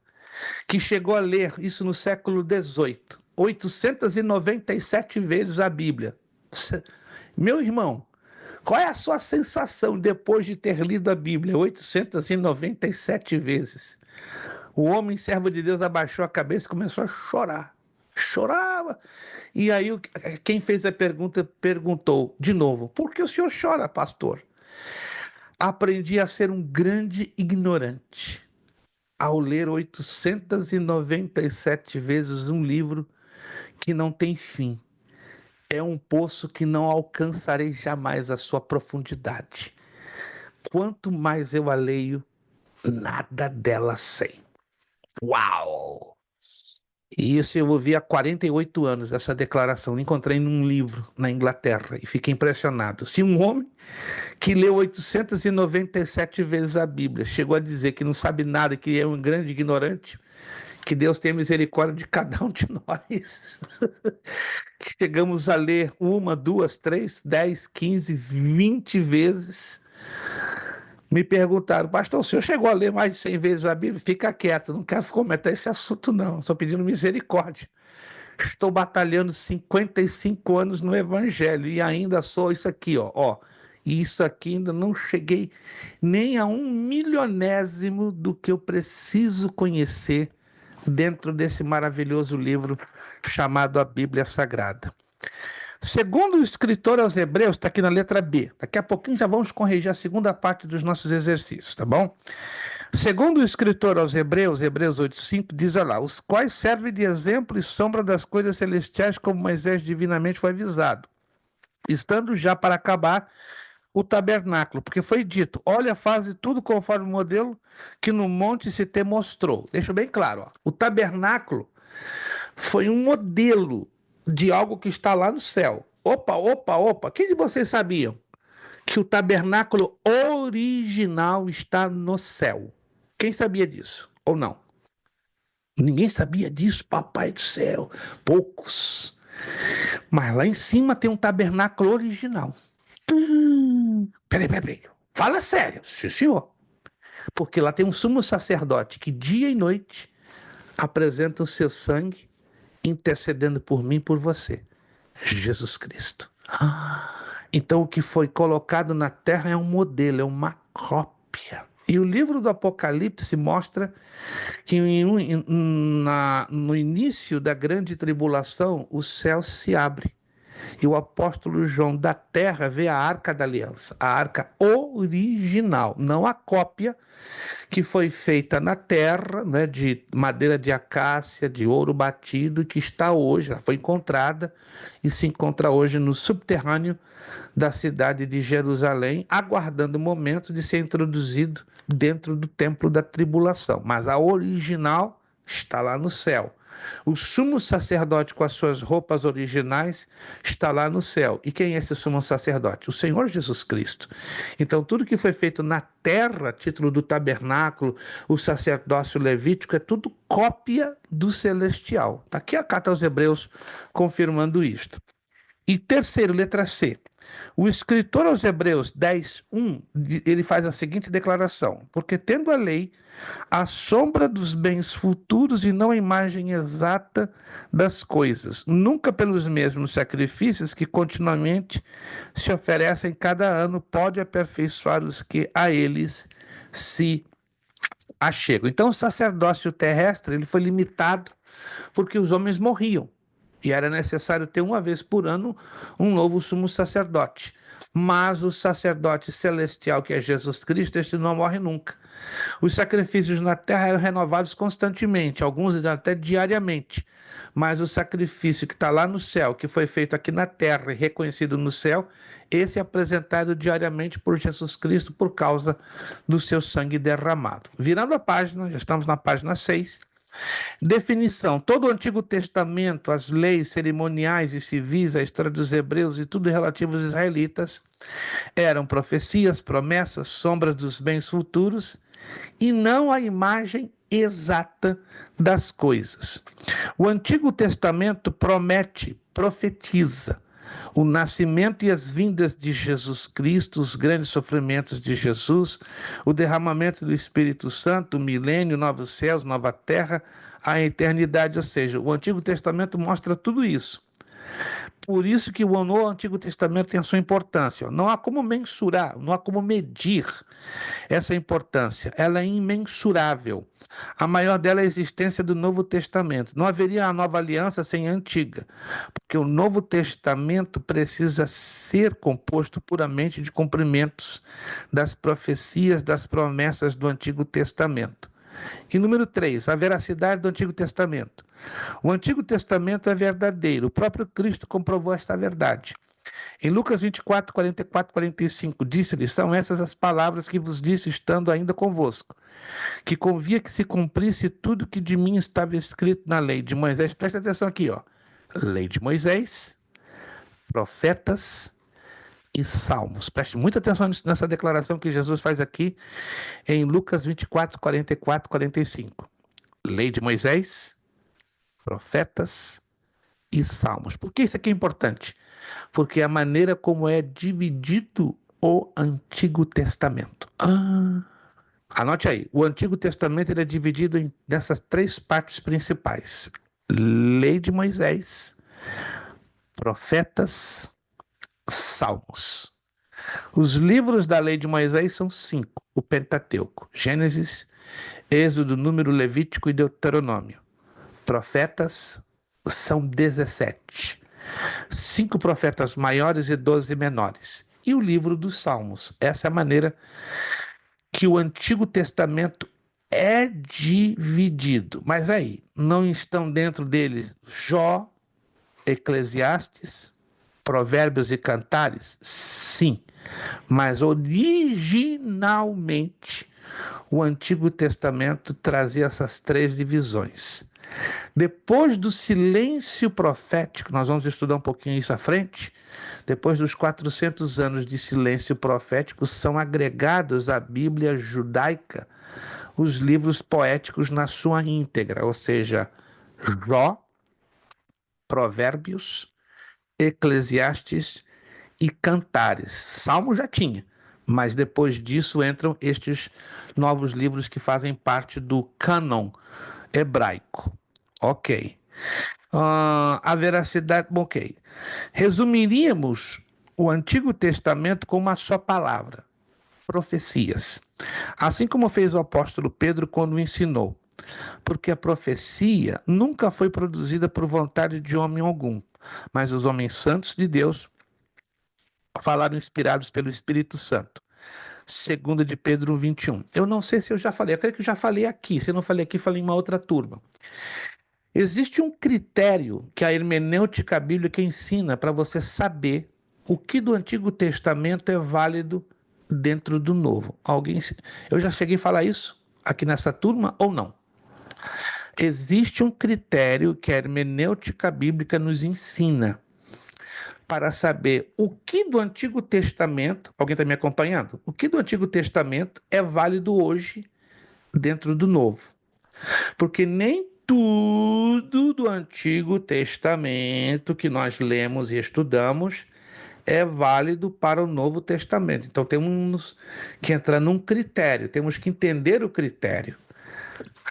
que chegou a ler isso no século XVIII, 897 vezes a Bíblia. Meu irmão, qual é a sua sensação depois de ter lido a Bíblia 897 vezes? O homem, servo de Deus, abaixou a cabeça e começou a chorar. Chorava. E aí quem fez a pergunta perguntou de novo: por que o senhor chora, pastor? Aprendi a ser um grande ignorante ao ler 897 vezes um livro que não tem fim. É um poço que não alcançarei jamais a sua profundidade. Quanto mais eu a leio, nada dela sei. Uau! E isso eu ouvi há 48 anos, essa declaração. Encontrei num livro na Inglaterra e fiquei impressionado. Se um homem que leu 897 vezes a Bíblia chegou a dizer que não sabe nada, que é um grande ignorante, que Deus tenha misericórdia de cada um de nós. Que chegamos a ler 1, 2, 3, 10, 15, 20 vezes. Me perguntaram: pastor, o senhor chegou a ler mais de 100 vezes a Bíblia? Fica quieto, não quero comentar esse assunto não, estou pedindo misericórdia. Estou batalhando 55 anos no Evangelho e ainda sou isso aqui, ó. E isso aqui ainda não cheguei nem a 1/1000º do que eu preciso conhecer dentro desse maravilhoso livro chamado a Bíblia Sagrada. Segundo o escritor aos Hebreus, está aqui na letra B. Daqui a pouquinho já vamos corrigir a segunda parte dos nossos exercícios, tá bom? Segundo o escritor aos Hebreus, Hebreus 8:5, diz lá: os quais servem de exemplo e sombra das coisas celestiais, como Moisés divinamente foi avisado, estando já para acabar o tabernáculo, porque foi dito: olha, faze tudo conforme o modelo que no monte se te mostrou. Deixa bem claro, ó. O tabernáculo foi um modelo de algo que está lá no céu. Opa. Quem de vocês sabiam que o tabernáculo original está no céu? Quem sabia disso? Ou não? Ninguém sabia disso, papai do céu. Poucos. Mas lá em cima tem um tabernáculo original. Peraí. Fala sério. Sim, senhor. Porque lá tem um sumo sacerdote que dia e noite apresenta o seu sangue intercedendo por mim e por você. Jesus Cristo. Então o que foi colocado na terra é um modelo, é uma cópia. E o livro do Apocalipse mostra que no início da grande tribulação o céu se abre. E o apóstolo João da terra vê a Arca da Aliança, a arca original, não a cópia que foi feita na terra, né, de madeira de acácia, de ouro batido, que está hoje, ela foi encontrada e se encontra hoje no subterrâneo da cidade de Jerusalém, aguardando o momento de ser introduzido dentro do templo da tribulação. Mas a original está lá no céu. O sumo sacerdote com as suas roupas originais está lá no céu. E quem é esse sumo sacerdote? O Senhor Jesus Cristo. Então tudo que foi feito na terra, título do tabernáculo, o sacerdócio levítico, é tudo cópia do celestial. Está aqui a carta aos Hebreus confirmando isto. E terceiro, letra C. O escritor aos Hebreus 10:1, ele faz a seguinte declaração: porque tendo a lei a sombra dos bens futuros e não a imagem exata das coisas, nunca pelos mesmos sacrifícios que continuamente se oferecem cada ano, pode aperfeiçoar os que a eles se achegam. Então o sacerdócio terrestre ele foi limitado porque os homens morriam. E era necessário ter uma vez por ano um novo sumo sacerdote. Mas o sacerdote celestial, que é Jesus Cristo, este não morre nunca. Os sacrifícios na terra eram renovados constantemente, alguns até diariamente. Mas o sacrifício que está lá no céu, que foi feito aqui na terra e reconhecido no céu, esse é apresentado diariamente por Jesus Cristo por causa do seu sangue derramado. Virando a página, já estamos na página 6. Definição: todo o Antigo Testamento, as leis cerimoniais e civis, a história dos hebreus e tudo relativo aos israelitas eram profecias, promessas, sombras dos bens futuros e não a imagem exata das coisas. O Antigo Testamento promete, profetiza o nascimento e as vindas de Jesus Cristo, os grandes sofrimentos de Jesus, o derramamento do Espírito Santo, o milênio, novos céus, nova terra, a eternidade. Ou seja, o Antigo Testamento mostra tudo isso. Por isso que o Antigo Testamento tem a sua importância. Não há como mensurar, não há como medir essa importância. Ela é imensurável. A maior dela é a existência do Novo Testamento. Não haveria a nova aliança sem a antiga, porque o Novo Testamento precisa ser composto puramente de cumprimentos das profecias, das promessas do Antigo Testamento. E número 3, a veracidade do Antigo Testamento. O Antigo Testamento é verdadeiro. O próprio Cristo comprovou esta verdade. Em Lucas 24, 44, 45, disse-lhe: são essas as palavras que vos disse estando ainda convosco, que convia que se cumprisse tudo que de mim estava escrito na lei de Moisés. Presta atenção aqui, ó. Lei de Moisés, profetas e salmos. Preste muita atenção nessa declaração que Jesus faz aqui em Lucas 24, 44, 45. Lei de Moisés, profetas e salmos. Por que isso aqui é importante? Porque é a maneira como é dividido o Antigo Testamento. Anote aí, o Antigo Testamento ele é dividido nessas 3 partes principais: Lei de Moisés, profetas, salmos. Os livros da Lei de Moisés são 5, o Pentateuco: Gênesis, Êxodo, Número, Levítico e Deuteronômio. Profetas são 17. 5 profetas maiores e 12 menores. E o livro dos Salmos. Essa é a maneira que o Antigo Testamento é dividido. Mas aí, não estão dentro dele Jó, Eclesiastes, Provérbios e Cantares? Sim. Mas originalmente, o Antigo Testamento trazia essas 3 divisões. Depois do silêncio profético, nós vamos estudar um pouquinho isso à frente, depois dos 400 anos de silêncio profético, são agregados à Bíblia judaica os livros poéticos na sua íntegra, ou seja, Jó, Provérbios, Eclesiastes e Cantares. Salmo já tinha, mas depois disso entram estes novos livros que fazem parte do cânon hebraico. Ok. A veracidade, ok. Resumiríamos o Antigo Testamento com uma só palavra: profecias. Assim como fez o apóstolo Pedro quando o ensinou. Porque a profecia nunca foi produzida por vontade de homem algum, mas os homens santos de Deus falaram inspirados pelo Espírito Santo. 2 de Pedro 21. Eu não sei se eu já falei, eu creio que eu já falei aqui. Se eu não falei aqui, falei em uma outra turma. Existe um critério que a hermenêutica bíblica ensina para você saber o que do Antigo Testamento é válido dentro do Novo. Eu já cheguei a falar isso aqui nessa turma ou não? Existe um critério que a hermenêutica bíblica nos ensina para saber o que do Antigo Testamento, alguém está me acompanhando? O que do Antigo Testamento é válido hoje dentro do Novo? Porque nem tudo do Antigo Testamento que nós lemos e estudamos é válido para o Novo Testamento. Então temos que entrar num critério, temos que entender o critério.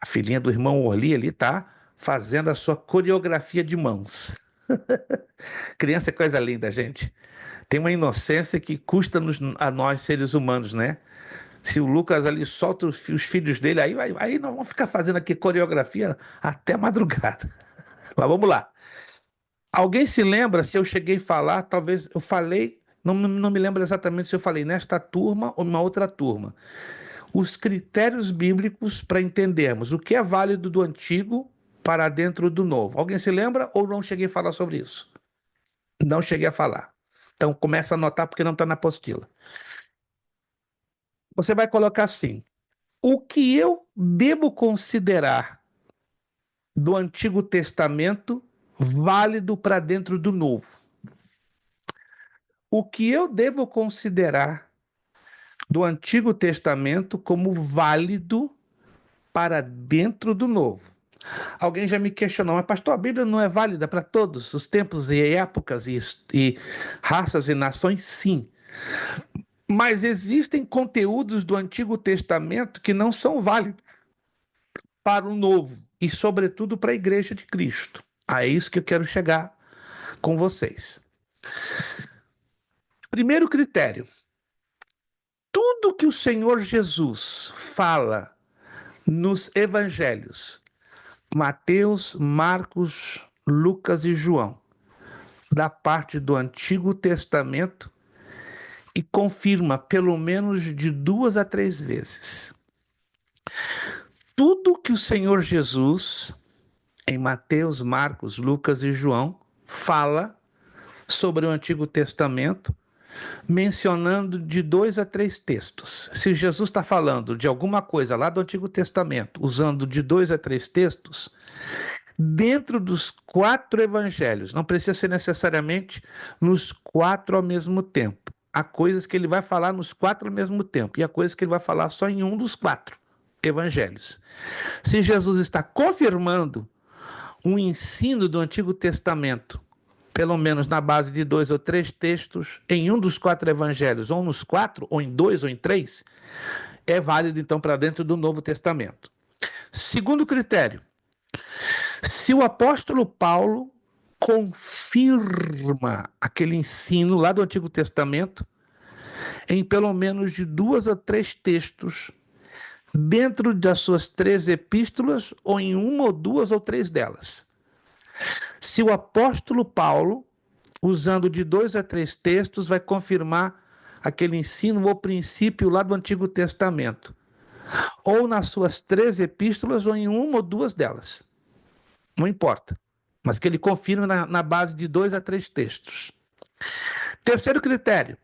A filhinha do irmão Orli ali está fazendo a sua coreografia de mãos. Criança é coisa linda, gente. Tem uma inocência que custa a nós, seres humanos, né? Se o Lucas ali solta os filhos dele, aí nós vamos ficar fazendo aqui coreografia até madrugada. Mas vamos lá. Alguém se lembra se eu cheguei a falar, talvez eu falei, não me lembro exatamente se eu falei nesta turma ou numa outra turma. Os critérios bíblicos para entendermos o que é válido do Antigo para dentro do Novo. Alguém se lembra ou não cheguei a falar sobre isso? Não cheguei a falar. Então começa a anotar porque não está na apostila. Você vai colocar assim: o que eu devo considerar do Antigo Testamento válido para dentro do Novo? O que eu devo considerar do Antigo Testamento como válido para dentro do Novo. Alguém já me questionou, mas pastor, a Bíblia não é válida para todos os tempos e épocas e raças e nações? Sim. Mas existem conteúdos do Antigo Testamento que não são válidos para o Novo e, sobretudo, para a Igreja de Cristo. É isso que eu quero chegar com vocês. Primeiro critério: tudo que o Senhor Jesus fala nos evangelhos, Mateus, Marcos, Lucas e João, da parte do Antigo Testamento, e confirma pelo menos de 2 a 3 vezes. Tudo que o Senhor Jesus, em Mateus, Marcos, Lucas e João, fala sobre o Antigo Testamento, mencionando de 2 a 3 textos. Se Jesus está falando de alguma coisa lá do Antigo Testamento, usando de 2 a 3 textos, dentro dos 4 evangelhos, não precisa ser necessariamente nos 4 ao mesmo tempo. Há coisas que ele vai falar nos 4 ao mesmo tempo, e há coisas que ele vai falar só em um dos 4 evangelhos. Se Jesus está confirmando um ensino do Antigo Testamento, pelo menos na base de 2 ou 3 textos, em um dos 4 evangelhos, ou nos 4, ou em 2, ou em 3, é válido então para dentro do Novo Testamento. Segundo critério: se o apóstolo Paulo confirma aquele ensino lá do Antigo Testamento em pelo menos de 2 ou 3 textos, dentro das suas 3 epístolas, ou em 1 ou 2 ou 3 delas. Se o apóstolo Paulo, usando de 2 a 3 textos, vai confirmar aquele ensino ou princípio lá do Antigo Testamento, ou nas suas 3 epístolas, ou em 1 ou 2 delas. Não importa, mas que ele confirme na base de 2 a 3 textos. Terceiro critério: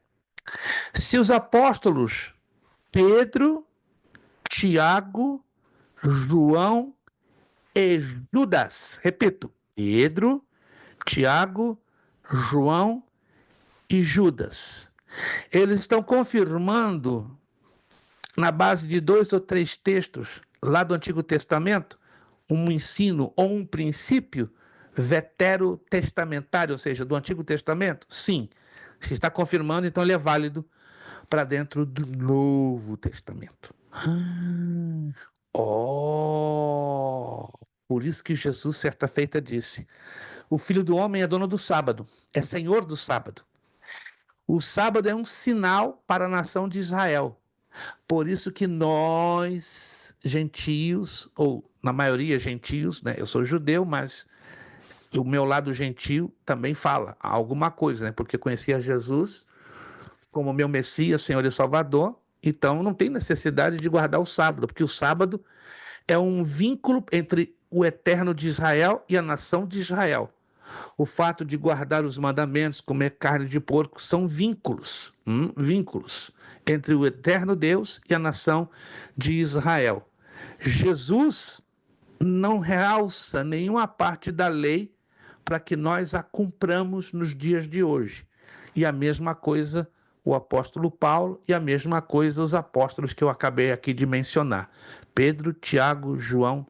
se os apóstolos Pedro, Tiago, João e Judas, repito, Pedro, Tiago, João e Judas, eles estão confirmando na base de 2 ou 3 textos lá do Antigo Testamento um ensino ou um princípio veterotestamentário, ou seja, do Antigo Testamento? Sim. Se está confirmando, então ele é válido para dentro do Novo Testamento. Por isso que Jesus, certa feita, disse: o Filho do Homem é dono do sábado, é senhor do sábado. O sábado é um sinal para a nação de Israel. Por isso que nós, gentios, ou na maioria gentios, né? Eu sou judeu, mas o meu lado gentio também fala alguma coisa, né? Porque conhecia Jesus como meu Messias, Senhor e Salvador, então não tem necessidade de guardar o sábado, porque o sábado é um vínculo entre o eterno de Israel e a nação de Israel. O fato de guardar os mandamentos, comer carne de porco, são vínculos entre o eterno Deus e a nação de Israel. Jesus não realça nenhuma parte da lei para que nós a cumpramos nos dias de hoje. E a mesma coisa o apóstolo Paulo, e a mesma coisa os apóstolos que eu acabei aqui de mencionar: Pedro, Tiago, João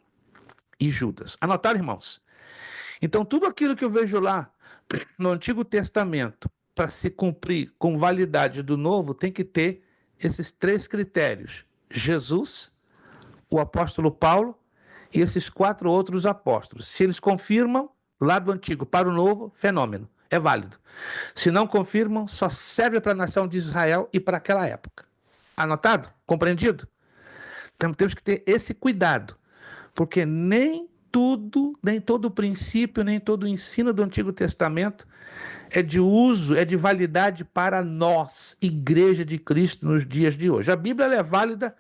e Judas. Anotaram, irmãos? Então, tudo aquilo que eu vejo lá no Antigo Testamento, para se cumprir com validade do Novo, tem que ter esses 3 critérios: Jesus, o apóstolo Paulo e esses 4 outros apóstolos. Se eles confirmam lá do Antigo para o Novo, fenômeno, é válido. Se não confirmam, só serve para a nação de Israel e para aquela época. Anotado? Compreendido? Então, temos que ter esse cuidado, porque nem todo o princípio, nem todo o ensino do Antigo Testamento é de uso, é de validade para nós, Igreja de Cristo, nos dias de hoje. A Bíblia é válida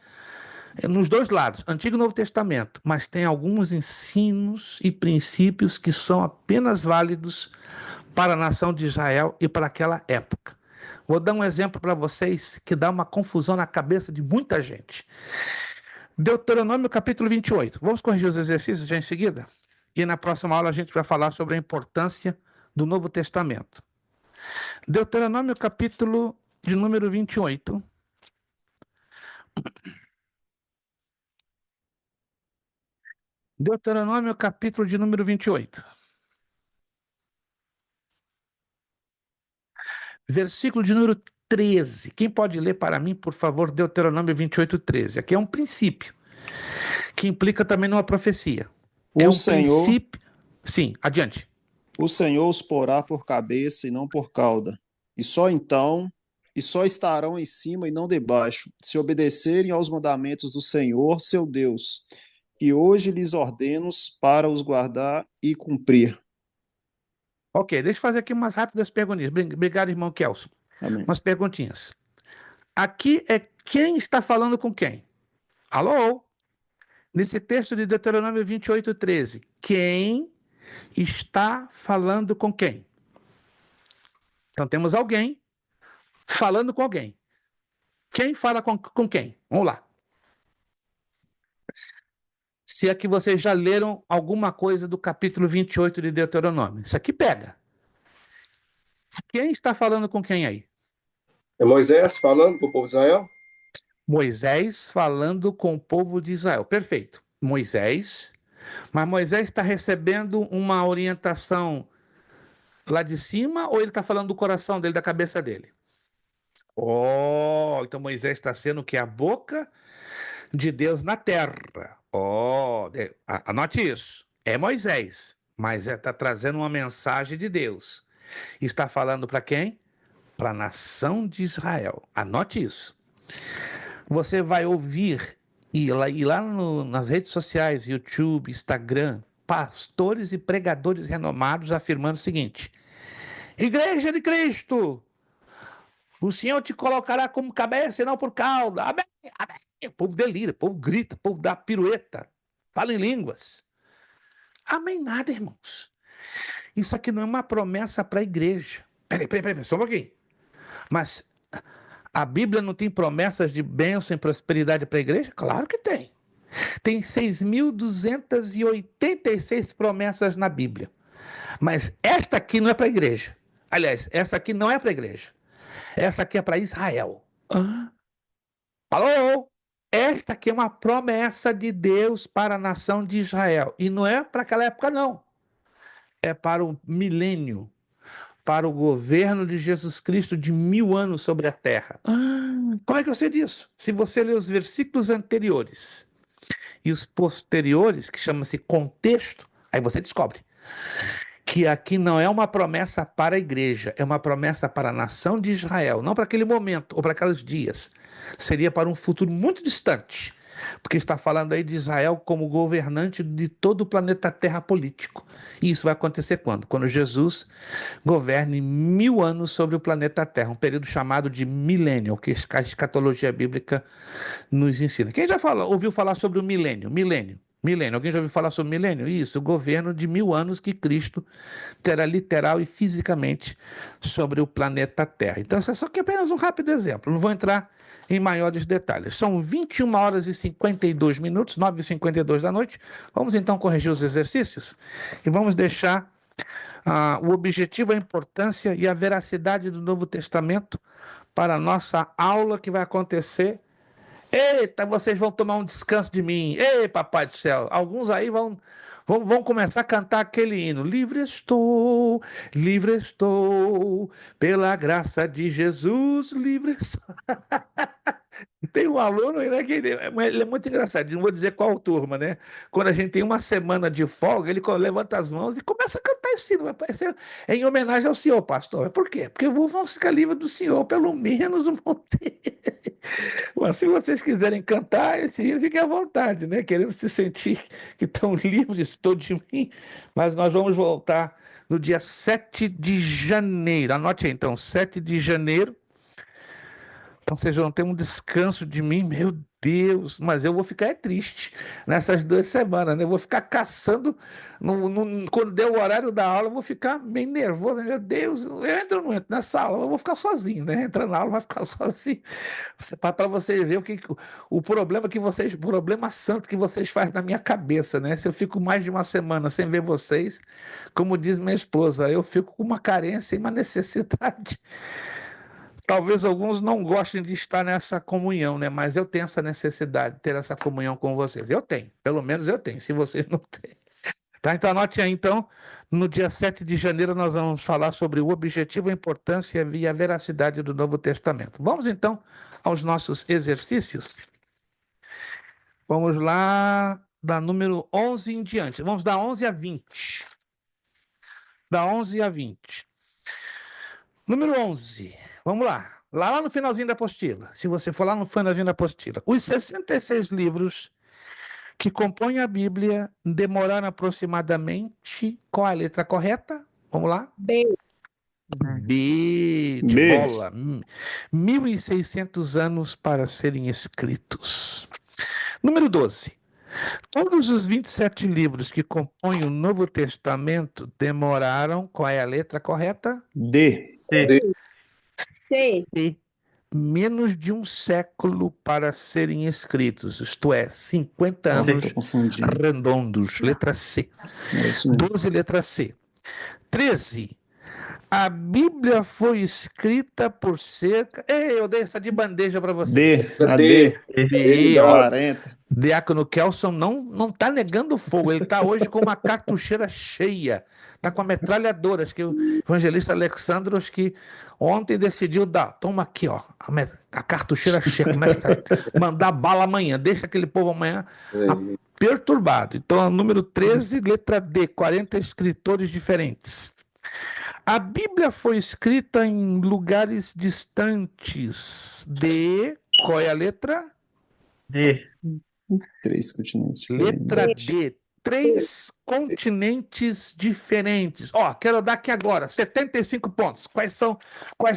nos 2 lados, Antigo e Novo Testamento, mas tem alguns ensinos e princípios que são apenas válidos para a nação de Israel e para aquela época. Vou dar um exemplo para vocês que dá uma confusão na cabeça de muita gente. Deuteronômio capítulo 28. Vamos corrigir os exercícios já em seguida? E na próxima aula a gente vai falar sobre a importância do Novo Testamento. Deuteronômio capítulo de número 28. Deuteronômio, capítulo de número 28. Versículo de número 13. Quem pode ler para mim, por favor, Deuteronômio 28, 13? Aqui é um princípio, que implica também numa profecia. É um princípio... Sim, adiante. O Senhor os porá por cabeça e não por cauda, e só estarão em cima e não debaixo, se obedecerem aos mandamentos do Senhor, seu Deus, que hoje lhes ordeno para os guardar e cumprir. Ok, deixa eu fazer aqui umas rápidas perguntinhas. Obrigado, irmão Kelson. Amém. Umas perguntinhas. Aqui é quem está falando com quem? Alô? Nesse texto de Deuteronômio 28, 13. Quem está falando com quem? Então temos alguém falando com alguém. Quem fala com quem? Vamos lá. Se é que vocês já leram alguma coisa do capítulo 28 de Deuteronômio. Isso aqui pega. Quem está falando com quem aí? É Moisés falando com o povo de Israel? Moisés falando com o povo de Israel. Perfeito. Moisés. Mas Moisés está recebendo uma orientação lá de cima ou ele está falando do coração dele, da cabeça dele? Oh, então Moisés está sendo o que? A boca de Deus na terra. Oh, anote isso. É Moisés, mas está trazendo uma mensagem de Deus. Está falando para quem? Para a nação de Israel. Anote isso. Você vai ouvir, lá nas redes sociais, YouTube, Instagram, pastores e pregadores renomados afirmando o seguinte: Igreja de Cristo, o Senhor te colocará como cabeça e não por cauda. Amém, amém. O povo delira, o povo grita, o povo dá pirueta, fala em línguas. Amém nada, irmãos. Isso aqui não é uma promessa para a igreja. Peraí, só um pouquinho. Mas a Bíblia não tem promessas de bênção e prosperidade para a igreja? Claro que tem. Tem 6.286 promessas na Bíblia. Mas esta aqui não é para a igreja. Aliás, essa aqui não é para a igreja. Essa aqui é para Israel. Alô? Esta aqui é uma promessa de Deus para a nação de Israel. E não é para aquela época, não. É para o milênio, para o governo de Jesus Cristo de 1000 anos sobre a terra. Como é que eu sei disso? Se você ler os versículos anteriores e os posteriores, que chama-se contexto, aí você descobre que aqui não é uma promessa para a igreja, é uma promessa para a nação de Israel, não para aquele momento ou para aqueles dias. Seria para um futuro muito distante, porque está falando aí de Israel como governante de todo o planeta Terra político. E isso vai acontecer quando? Quando Jesus governe 1000 anos sobre o planeta Terra, um período chamado de milênio, que a escatologia bíblica nos ensina. Quem já ouviu falar sobre o milênio? Milênio. Alguém já ouviu falar sobre milênio? Isso, o governo de 1000 anos que Cristo terá literal e fisicamente sobre o planeta Terra. Então, isso é só que apenas um rápido exemplo. Não vou entrar em maiores detalhes. São 21 horas e 52 minutos, 9h52 da noite. Vamos então corrigir os exercícios e vamos deixar o objetivo, a importância e a veracidade do Novo Testamento para a nossa aula que vai acontecer. Eita, vocês vão tomar um descanso de mim. Ei, papai do céu. Alguns aí vão começar a cantar aquele hino. Livre estou, pela graça de Jesus, livre estou. Tem um aluno aí, né, que ele é muito engraçado, não vou dizer qual turma, né? Quando a gente tem uma semana de folga, ele levanta as mãos e começa a cantar esse hino. Vai parecer em homenagem ao senhor, pastor. Por quê? Porque vamos ficar livres do senhor, pelo menos um monte. Mas se vocês quiserem cantar esse hino, fiquem à vontade, né? Querendo se sentir que estão livres todos de mim. Mas nós vamos voltar no dia 7 de janeiro. Anote aí, então, 7 de janeiro. Então vocês vão ter um descanso de mim, meu Deus, mas eu vou ficar triste nessas 2 semanas, né? Eu vou ficar caçando, quando der o horário da aula, eu vou ficar meio nervoso, meu Deus, eu entro ou não entro nessa aula, eu vou ficar sozinho, né? Entra na aula, vai ficar sozinho, para vocês verem o problema santo que vocês fazem na minha cabeça, né? Se eu fico mais de uma semana sem ver vocês, como diz minha esposa, eu fico com uma carência e uma necessidade Talvez alguns não gostem de estar nessa comunhão, né? Mas eu tenho essa necessidade de ter essa comunhão com vocês. Eu tenho, pelo menos eu tenho, se vocês não têm. Tá? Então anote aí, então, no dia 7 de janeiro nós vamos falar sobre o objetivo, a importância e a veracidade do Novo Testamento. Vamos então aos nossos exercícios. Vamos lá, da número 11 em diante. Vamos da 11 a 20. Da 11 a 20. Número 11. Vamos lá. Lá no finalzinho da apostila. Se você for lá no finalzinho da apostila. Os 66 livros que compõem a Bíblia demoraram aproximadamente... Qual a letra correta? Vamos lá. B. B de B. bola. 1.600 anos para serem escritos. Número 12. Todos os 27 livros que compõem o Novo Testamento demoraram... Qual é a letra correta? D. C. C. E menos de um século para serem escritos, isto é, 50 anos Tô confundindo. redondos, letra C. É isso mesmo. 12, letra C. 13. A Bíblia foi escrita por cerca... Ei, eu dei essa de bandeja para D. vocês. A D. D, ó. 40. Diácono Kelson não tá negando fogo, ele tá hoje com uma cartucheira cheia, tá com a metralhadora, acho que o evangelista Alexandre, acho que ontem decidiu dar, toma aqui, ó, a cartucheira cheia, começa a mandar bala amanhã, deixa aquele povo amanhã perturbado. Então, número 13, letra D, 40 escritores diferentes. A Bíblia foi escrita em lugares distantes. D, qual é a letra? D. 3 continentes. Letra D, 3 continentes diferentes. Ó, quero dar aqui agora 75 pontos. Quais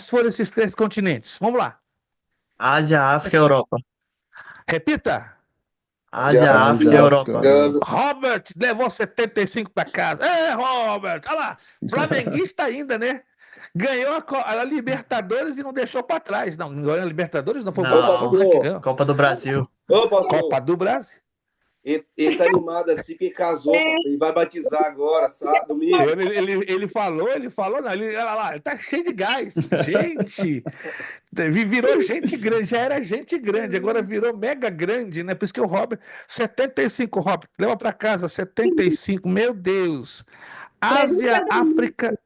foram esses 3 continentes? Vamos lá. Ásia, África e Europa. Repita. Ásia, Ásia, África e Europa. Robert levou 75 para casa. Robert, olha lá, flamenguista ainda, né? Ganhou a Libertadores e não deixou para trás. Não, ganhou a Libertadores, não foi o Não. Botafogo, né, que ganhou? Copa do Brasil. Ô, pastor, Copa do Brasil. ele tá animado assim que casou, pastor, ele vai batizar agora, sabe, domingo. Ele falou, não, olha lá, ele tá cheio de gás. Gente, virou gente grande, já era gente grande, agora virou mega grande, né? Por isso que o Robert, 75, Robert, leva para casa, 75, meu Deus. Ásia, África.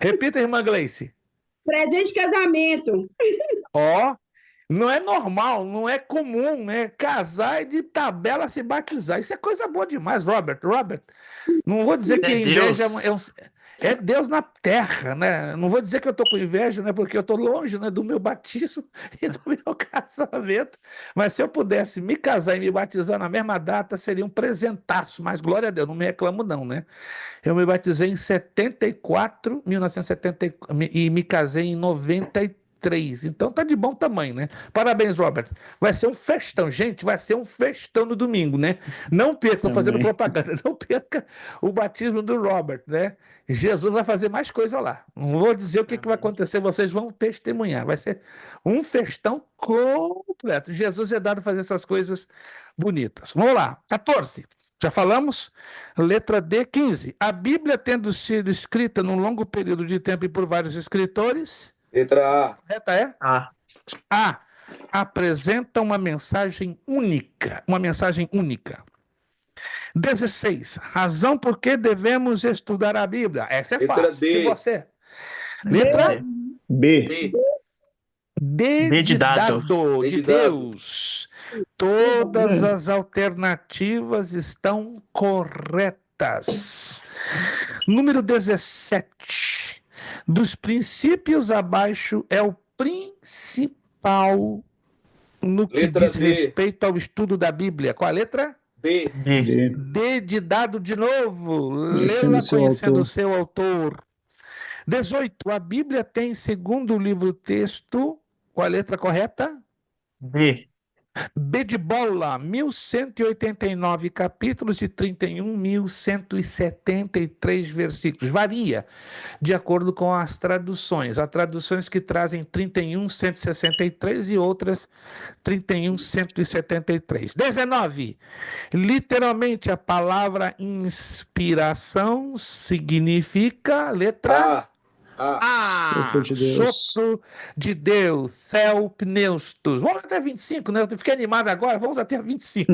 Repita, irmã Gleice. Presente de casamento. Ó, não é normal, não é comum, né? Casar e de tabela se batizar. Isso é coisa boa demais, Robert. Não vou dizer que É inveja Deus. é Deus na terra, né? Não vou dizer que eu tô com inveja, né? Porque eu tô longe, né, do meu batismo e do meu casamento. Mas se eu pudesse me casar e me batizar na mesma data, seria um presentaço. Mas glória a Deus, não me reclamo não, né? Eu me batizei em 1974, e me casei em 93. Então tá de bom tamanho, né? Parabéns, Robert. Vai ser um festão, gente, vai ser um festão no domingo, né? Não perca, tô fazendo propaganda, não perca o batismo do Robert, né? Jesus vai fazer mais coisa lá. Não vou dizer o que vai acontecer, vocês vão testemunhar. Vai ser um festão completo. Jesus é dado a fazer essas coisas bonitas. Vamos lá, 14. Já falamos? Letra D, 15. A Bíblia tendo sido escrita num longo período de tempo e por vários escritores... Letra A. Correta é? A. A. Apresenta uma mensagem única. Uma mensagem única. 16. Razão por que devemos estudar a Bíblia. Essa é Letra fácil. D. Se você... Letra B. D. D de dado. D de D de dado. Deus. Todas as alternativas estão corretas. Número 17. Dos princípios abaixo é o principal no que Letra diz D. respeito ao estudo da Bíblia. Qual a letra? B. B. D. D de dado de novo. Conhecendo Lê-la seu conhecendo o autor. seu autor. 18. A Bíblia tem, segundo o livro texto, qual a letra correta? B. B de bola, 1189 capítulos e 31.173 versículos. Varia de acordo com as traduções. Há traduções que trazem 31.163 e outras 31.173. 19. Literalmente, a palavra inspiração significa letra A. Sopro de Deus. Sopro de Deus, Theopneustos. Vamos até 25, né? Eu fiquei animado agora, vamos até 25.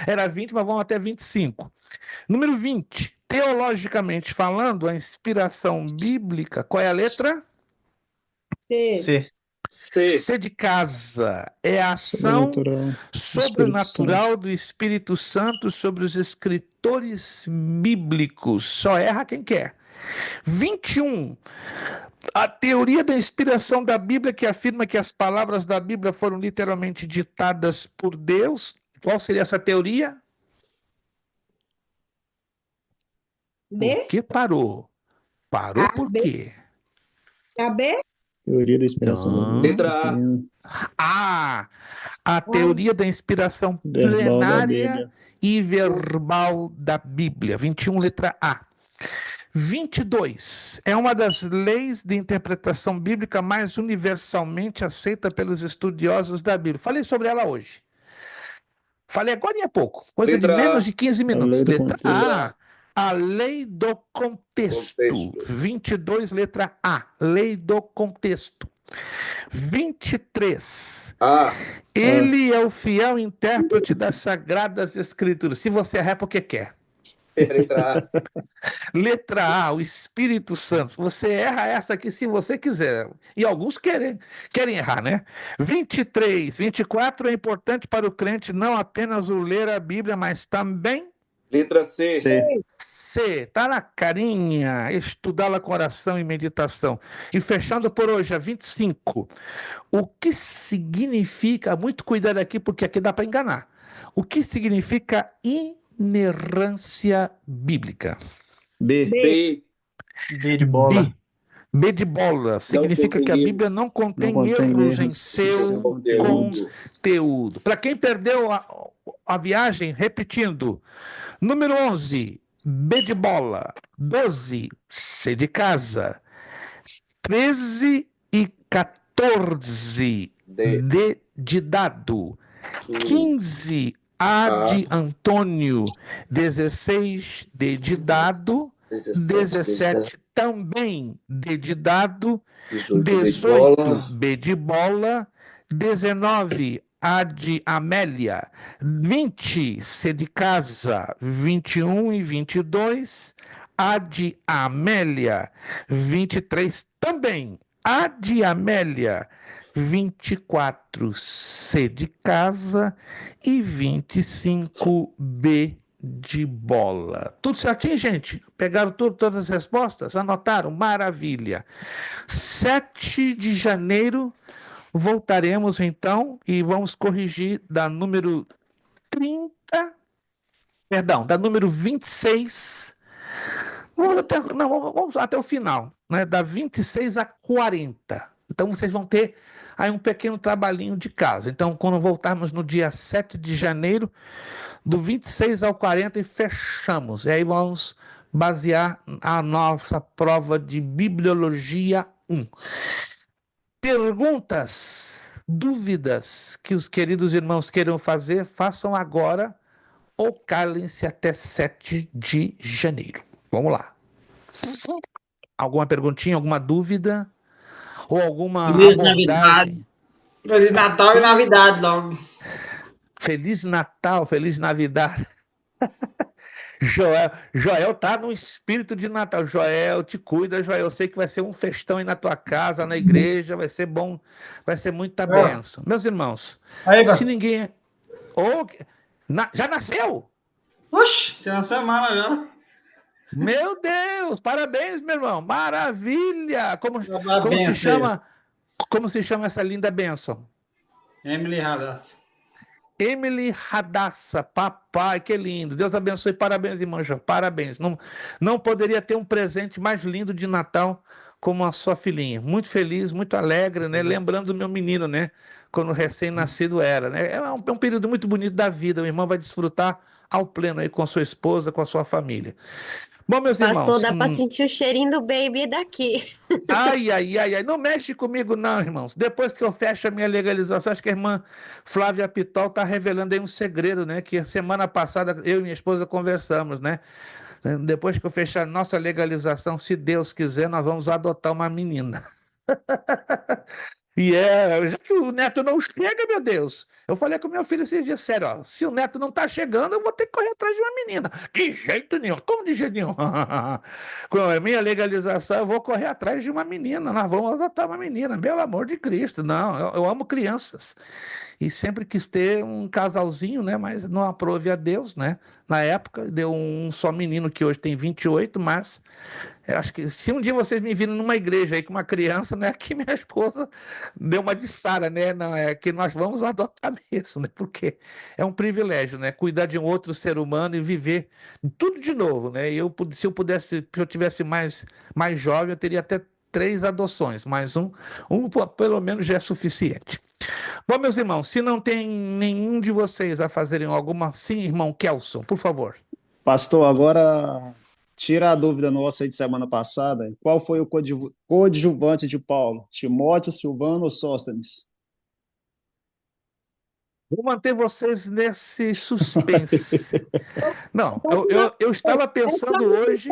Era 20, mas vamos até 25. Número 20. Teologicamente falando, a inspiração bíblica, qual é a letra? C. C. C. C de casa. É a ação sobrenatural do Espírito Santo sobre os escritores bíblicos. Só erra quem quer. 21. A teoria da inspiração da Bíblia, que afirma que as palavras da Bíblia foram literalmente ditadas por Deus. Qual seria essa teoria? B. Por que parou? Parou por B. quê? A B? Teoria da inspiração da Não. Bíblia. A. A teoria da inspiração Verbal da plenária Bíblia. e verbal da Bíblia. 21, letra A. 22. É uma das leis de interpretação bíblica mais universalmente aceita pelos estudiosos da Bíblia. Falei sobre ela hoje. Falei agora há pouco, coisa de Letra A. menos de 15 minutos. lei do Letra A. contexto. A lei do contexto. 22, letra A. Lei do contexto. 23. A. Ele é o fiel intérprete das Sagradas Escrituras. Se você errar, é porque quer. Letra A. Letra A, o Espírito Santo. Você erra essa aqui se você quiser. E alguns querem errar, né? 23, 24 é importante para o crente não apenas o ler a Bíblia, mas também Letra C. C, tá na carinha, estudá-la com oração e meditação. E fechando por hoje, a 25. O que significa, muito cuidado aqui, porque aqui dá para enganar. O que significa inerrância bíblica? B. B. B de bola. B de bola. Significa que a Bíblia não contém erros em seu conteúdo. Para quem perdeu a viagem, repetindo. Número 11, B de bola. 12, C de casa. 13 e 14, D de dado. 15, A de Antônio. 16, D de dado. 17, também D de dado. 18, B de bola. 19, A de Amélia. 20, C de casa. 21 e 22, A de Amélia. 23, também A de Amélia. 24, C de casa. E 25, B de bola. Tudo certinho, gente? Pegaram todas as respostas? Anotaram? Maravilha. 7 de janeiro, voltaremos então e vamos corrigir da número 30, perdão, da número 26. Vamos até o final, né? Da 26 a 40. Então vocês vão ter aí um pequeno trabalhinho de casa. Então, quando voltarmos no dia 7 de janeiro, do 26 ao 40 e fechamos. E aí vamos basear a nossa prova de Bibliologia 1. Perguntas, dúvidas que os queridos irmãos queiram fazer, façam agora ou calem-se até 7 de janeiro. Vamos lá. Alguma perguntinha, alguma dúvida? Ou alguma Feliz abordagem? Navidade. Feliz Natal e Navidade logo. Feliz Natal, Feliz Navidade. Joel tá no espírito de Natal. Joel, te cuida, Joel. Eu sei que vai ser um festão aí na tua casa, na igreja. Vai ser bom, vai ser muita bênção. Meus irmãos, Aí, se ninguém... Já nasceu? Oxe, tem uma semana já. Meu Deus, parabéns, meu irmão. Maravilha! Como Parabéns, como se chama essa linda bênção? Emily Radassa. Emily Radassa, papai, que lindo. Deus abençoe, parabéns, irmã Jo, parabéns. Não poderia ter um presente mais lindo de Natal como a sua filhinha. Muito feliz, muito alegre, né? Lembrando do meu menino, né? Quando recém-nascido era, né? É um período muito bonito da vida. O irmão vai desfrutar ao pleno aí com a sua esposa, com a sua família. Bom, meus irmãos... Pastor, dá para sentir o cheirinho do baby daqui. Ai, não mexe comigo não, irmãos. Depois que eu fecho a minha legalização, acho que a irmã Flávia Pitol está revelando aí um segredo, né? Que a semana passada eu e minha esposa conversamos, né? Depois que eu fechar nossa legalização, se Deus quiser, nós vamos adotar uma menina. E já que o neto não chega, meu Deus. Eu falei com meu filho esses dias, sério, ó, se o neto não tá chegando, eu vou ter que correr atrás de uma menina. De jeito nenhum. Como de jeito nenhum? Com a minha legalização, eu vou correr atrás de uma menina. Nós vamos adotar uma menina, pelo amor de Cristo. Não, eu amo crianças. E sempre quis ter um casalzinho, né? Mas não aprove a Deus, né? Na época, deu um só menino que hoje tem 28, mas eu acho que se um dia vocês me virem numa igreja aí com uma criança, não é que minha esposa deu uma de Sara, né? Não, é que nós vamos adotar mesmo, né? Porque é um privilégio, né? Cuidar de um outro ser humano e viver tudo de novo, né? Se eu tivesse mais jovem, eu teria até 3 adoções, mas um pelo menos já é suficiente. Bom, meus irmãos, se não tem nenhum de vocês a fazerem alguma, sim, irmão Kelson, por favor. Pastor, agora tira a dúvida nossa aí de semana passada. Qual foi o coadjuvante de Paulo? Timóteo, Silvano ou Sóstenes? Vou manter vocês nesse suspense. Não, eu estava pensando hoje.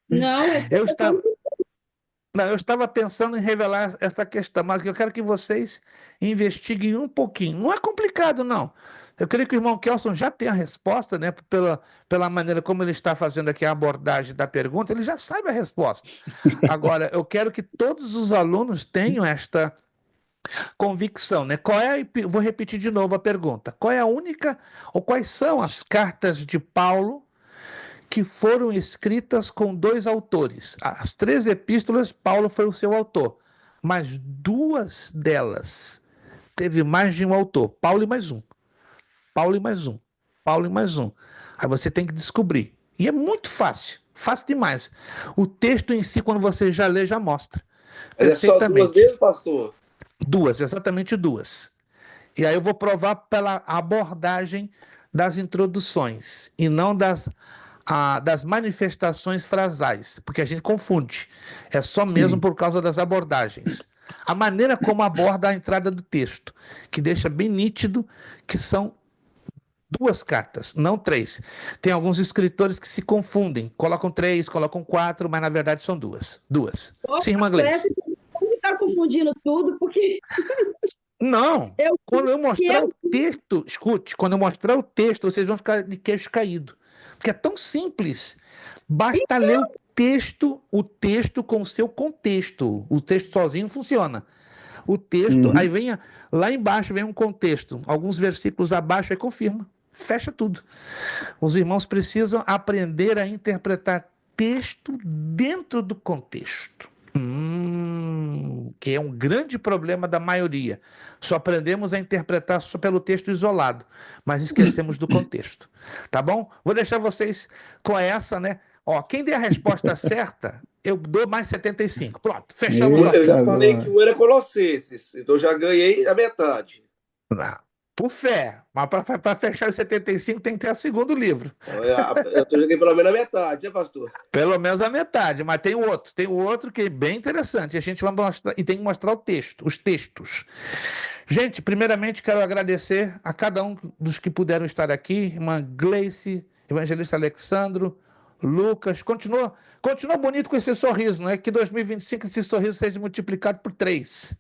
Não, Eu estava. Não, eu estava pensando em revelar essa questão, mas eu quero que vocês investiguem um pouquinho. Não é complicado, não. Eu creio que o irmão Kelson já tem a resposta, né? Pela maneira como ele está fazendo aqui a abordagem da pergunta, ele já sabe a resposta. Agora, eu quero que todos os alunos tenham esta convicção, né? Vou repetir de novo a pergunta. Qual é a única, ou quais são as cartas de Paulo que foram escritas com 2 autores? As 3 epístolas, Paulo foi o seu autor, mas 2 delas teve mais de um autor. Paulo e mais um. Paulo e mais um. Paulo e mais um. Aí você tem que descobrir. E é muito fácil. Fácil demais. O texto em si, quando você já lê, já mostra. Mas é só 2 vezes, pastor? 2, exatamente 2. E aí eu vou provar pela abordagem das introduções e não das manifestações frasais, porque a gente confunde. É só mesmo por causa das abordagens. A maneira como aborda a entrada do texto, que deixa bem nítido que são 2 cartas, não 3. Tem alguns escritores que se confundem, colocam 3, colocam 4, mas na verdade são 2. Sim, irmã Gleice. Você está confundindo tudo, porque... Não, quando eu mostrar o texto, escute, quando eu mostrar o texto, vocês vão ficar de queixo caído. Porque é tão simples. Basta ler o texto com o seu contexto. O texto sozinho funciona. O texto, aí vem lá embaixo, vem um contexto. Alguns versículos abaixo, aí confirma. Fecha tudo. Os irmãos precisam aprender a interpretar texto dentro do contexto. Que é um grande problema da maioria. Só aprendemos a interpretar só pelo texto isolado, mas esquecemos do contexto. Tá bom? Vou deixar vocês com essa, né? Ó, quem der a resposta certa, eu dou mais 75. Pronto, fechamos Eu já falei que o era Colossenses, então já ganhei a metade. Não. Por fé, mas para fechar os 75 tem que ter o segundo livro. Eu joguei pelo menos a metade, né, pastor? Pelo menos a metade, mas tem o outro que é bem interessante. A gente vai mostrar, e tem que mostrar os textos. Gente, primeiramente quero agradecer a cada um dos que puderam estar aqui, irmã Gleice, evangelista Alexandro, Lucas, continua bonito com esse sorriso, não é? Que 2025 esse sorriso seja multiplicado por 3.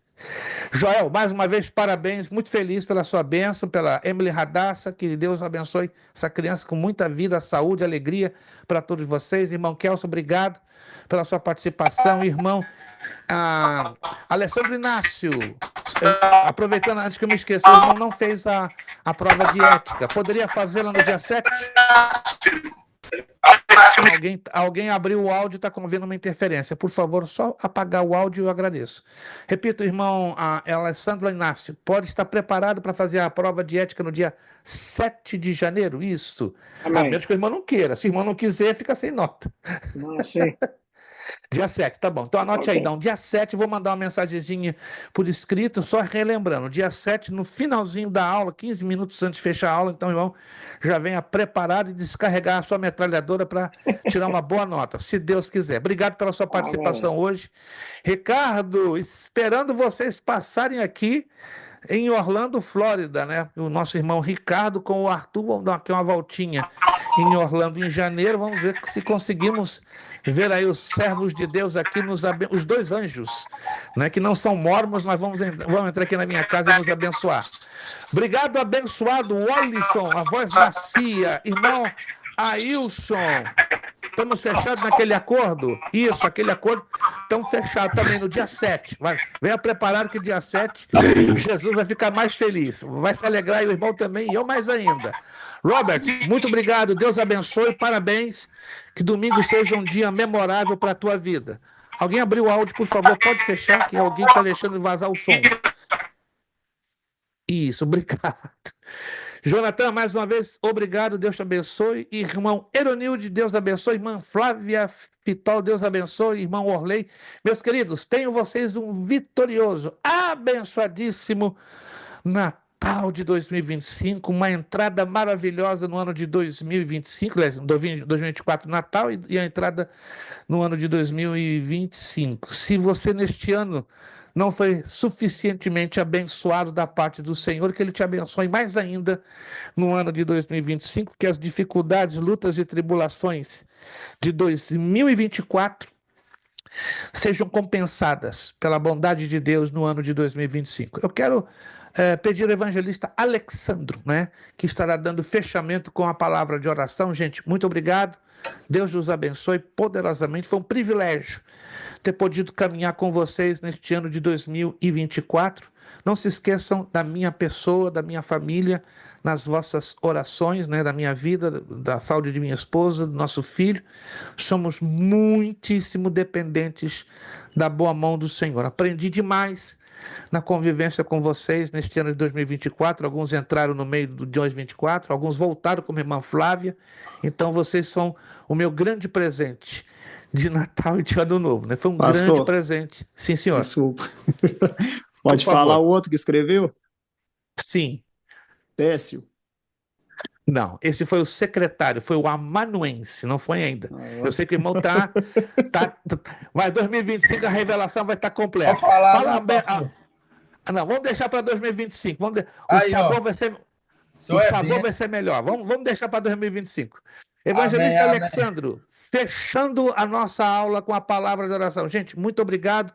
Joel, mais uma vez, parabéns, muito feliz pela sua bênção, pela Emily Radassa, que Deus abençoe essa criança com muita vida, saúde, alegria para todos vocês. Irmão Kelson, obrigado pela sua participação. Irmão Alessandro Inácio, aproveitando antes que eu me esqueça, o irmão não fez a prova de ética, poderia fazê-la no dia 7? Alguém abriu o áudio e está havendo uma interferência. Por favor, só apagar o áudio, eu agradeço. Repito, irmão Alessandro Inácio, pode estar preparado para fazer a prova de ética no dia 7 de janeiro? Isso. Amém. A menos que o irmão não queira. Se o irmão não quiser, fica sem nota. Não sei. Dia 7, tá bom. Então anote aí, então. Dia 7, vou mandar uma mensagenzinha por escrito, só relembrando. Dia 7, no finalzinho da aula, 15 minutos antes de fechar a aula, então, irmão, já venha preparado e descarregar a sua metralhadora para tirar uma boa nota, se Deus quiser. Obrigado pela sua participação hoje. Ricardo, esperando vocês passarem aqui em Orlando, Flórida, né? O nosso irmão Ricardo com o Arthur vão dar aqui uma voltinha. em Orlando em janeiro. Vamos ver se conseguimos ver aí os servos de Deus aqui, os dois anjos, né, que não são mormons, mas vão entrar aqui na minha casa e nos abençoar. Obrigado, abençoado Wallison, a voz macia, irmão Ailson. Estamos fechados naquele acordo? Isso, aquele acordo. Estamos fechados também no dia 7. Venha preparado que dia 7 Jesus vai ficar mais feliz. Vai se alegrar e o irmão também, e eu mais ainda. Robert, muito obrigado. Deus abençoe, parabéns. Que domingo seja um dia memorável para a tua vida. Alguém abriu o áudio, por favor, pode fechar, que alguém está deixando vazar o som. Isso, obrigado. Jonathan, mais uma vez, obrigado, Deus te abençoe. Irmão Eronilde, Deus abençoe. Irmã Flávia Pitol, Deus abençoe. Irmão Orley. Meus queridos, tenham vocês um vitorioso, abençoadíssimo Natal de 2025, uma entrada maravilhosa no ano de 2025, 2024 Natal e a entrada no ano de 2025. Se você neste ano não foi suficientemente abençoado da parte do Senhor, que Ele te abençoe mais ainda no ano de 2025, que as dificuldades, lutas e tribulações de 2024 sejam compensadas pela bondade de Deus no ano de 2025. Eu quero pedir ao evangelista Alexandro, né, que estará dando fechamento com a palavra de oração. Gente, muito obrigado. Deus os abençoe poderosamente. Foi um privilégio ter podido caminhar com vocês neste ano de 2024. Não se esqueçam da minha pessoa, da minha família, nas vossas orações, né, da minha vida, da saúde de minha esposa, do nosso filho. Somos muitíssimo dependentes da boa mão do Senhor. Aprendi demais na convivência com vocês neste ano de 2024. Alguns entraram no meio do 2024, alguns voltaram como a irmã Flávia. Então vocês são o meu grande presente de Natal e de Ano Novo, né? Foi um grande presente. Sim, senhor. Desculpa. Pode falar o outro que escreveu? Sim. Técio. Não, esse foi o secretário, foi o amanuense, não foi ainda. Eu sei que o irmão mas 2025 a revelação vai estar completa. Pode falar, não, vamos deixar para 2025. O Aí, sabor ó, vai ser vai ser melhor. Vamos deixar para 2025. Evangelista Amém, Alexandro, fechando a nossa aula com a palavra de oração. Gente, muito obrigado.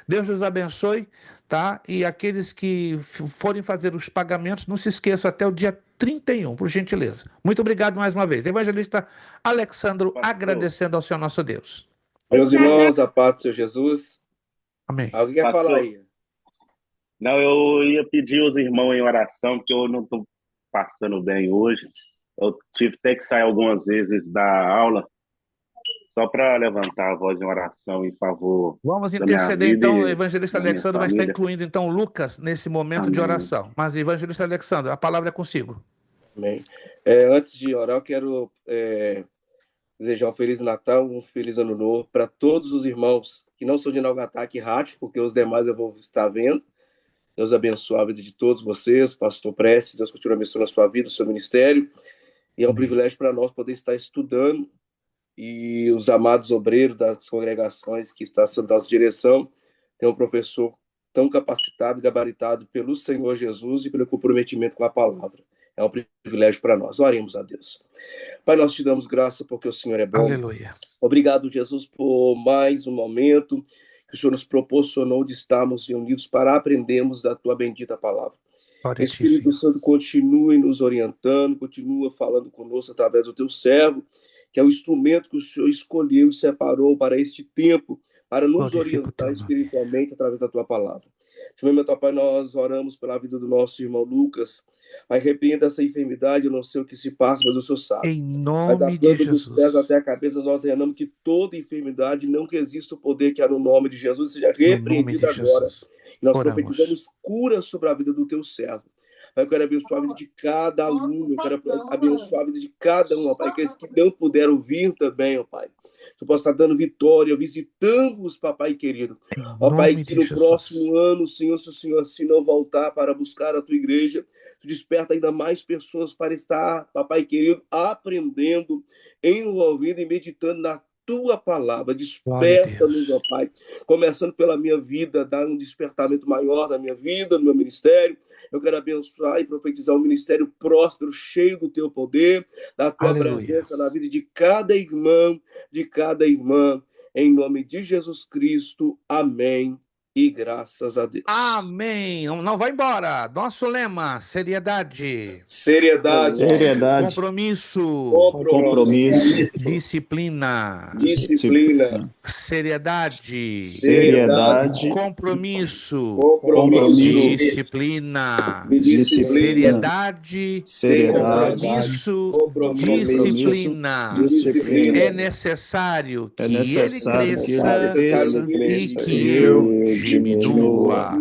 Deus nos abençoe, tá? E aqueles que forem fazer os pagamentos, não se esqueçam até o dia 31, por gentileza. Muito obrigado mais uma vez. Evangelista Alexandro, agradecendo ao Senhor nosso Deus. Meus irmãos, a paz do Senhor Jesus. Amém. Alguém quer falar aí? Não, eu ia pedir aos irmãos em oração, porque eu não estou passando bem hoje. Eu tive até que sair algumas vezes da aula, só para levantar a voz em oração em favor. Vamos interceder, então. O evangelista da minha Alexandro vai estar família. incluindo, então, Lucas nesse momento de Amém. oração. Mas, evangelista Alexandro, a palavra é consigo. Amém. Antes de orar, eu quero desejar um Feliz Natal, um Feliz Ano Novo para todos os irmãos que não são de Naugatac e Rádio, porque os demais eu vou estar vendo. Deus abençoe a vida de todos vocês, pastor Prestes, Deus continue abençoando a sua vida, o seu ministério. E é um privilégio para nós poder estar estudando, e os amados obreiros das congregações que estão sob nossa direção, tem um professor tão capacitado, gabaritado pelo Senhor Jesus e pelo comprometimento com a palavra. É um privilégio para nós. Oremos a Deus. Pai, nós te damos graça porque o Senhor é bom. Aleluia. Obrigado, Jesus, por mais um momento que o Senhor nos proporcionou de estarmos reunidos para aprendermos da tua bendita palavra. Espírito Santo, continue nos orientando, continua falando conosco através do teu servo, que é o instrumento que o Senhor escolheu e separou para este tempo, para nos orientar espiritualmente através da tua palavra. Neste momento, Pai, nós oramos pela vida do nosso irmão Lucas. Pai, repreenda essa enfermidade, eu não sei o que se passa, mas o Senhor sabe. Em nome mas da de planta Jesus. dos pés até a cabeça, nós ordenamos que toda enfermidade, não que exista o poder que há no nome de Jesus, seja repreendida agora. E nós profetizamos cura sobre a vida do teu servo. Pai, eu quero abençoar a vida de cada aluno, eu quero abençoar a vida de cada um, ó Pai, aqueles que não puderam vir também, ó Pai. Que eu possa estar dando vitória, visitando-os, papai querido. Ó Pai, que no próximo ano, Senhor, se o Senhor assim não voltar para buscar a tua igreja, tu desperta ainda mais pessoas para estar, papai querido, aprendendo, envolvendo e meditando na tua palavra. Glória a Desperta-nos, Deus. ó Pai. Começando pela minha vida, dar um despertamento maior na minha vida, no meu ministério. Eu quero abençoar e profetizar um ministério próspero, cheio do teu poder, da tua Aleluia. presença na vida de cada irmão, de cada irmã. Em nome de Jesus Cristo. Amém. E graças a Deus. Amém. Não vai embora. Nosso lema: seriedade, Seriedade. Seriedade, compromisso, compromisso, disciplina. Disciplina. Seriedade, seriedade, compromisso, compromisso, disciplina. disciplina, Seriedade, seriedade, compromisso, disciplina. disciplina. É necessário que É necessário ele que ele cresça cresça e que eu diminua.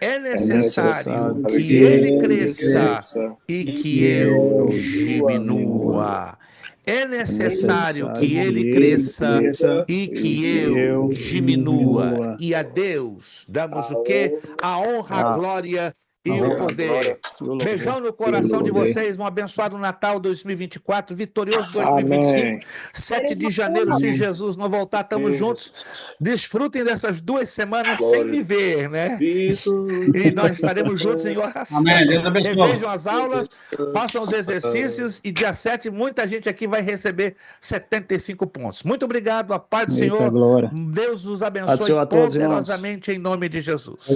É necessário que ele cresça e que eu diminua. É necessário que ele cresça e que eu diminua. E a Deus damos o quê? A honra, a glória e o poder. Beijão no coração de vocês, um abençoado Natal 2024, vitorioso 2025. 7 de janeiro, se Jesus não voltar, estamos juntos. Desfrutem dessas 2 semanas sem me ver, né? E nós estaremos juntos em oração. Amém. Deus abençoe. Revejam as aulas, façam os exercícios e dia 7 muita gente aqui vai receber 75 pontos. Muito obrigado, a paz do Eita Senhor. glória. Deus os Paz do abençoe Senhor a todos, irmãos. poderosamente em nome de Jesus.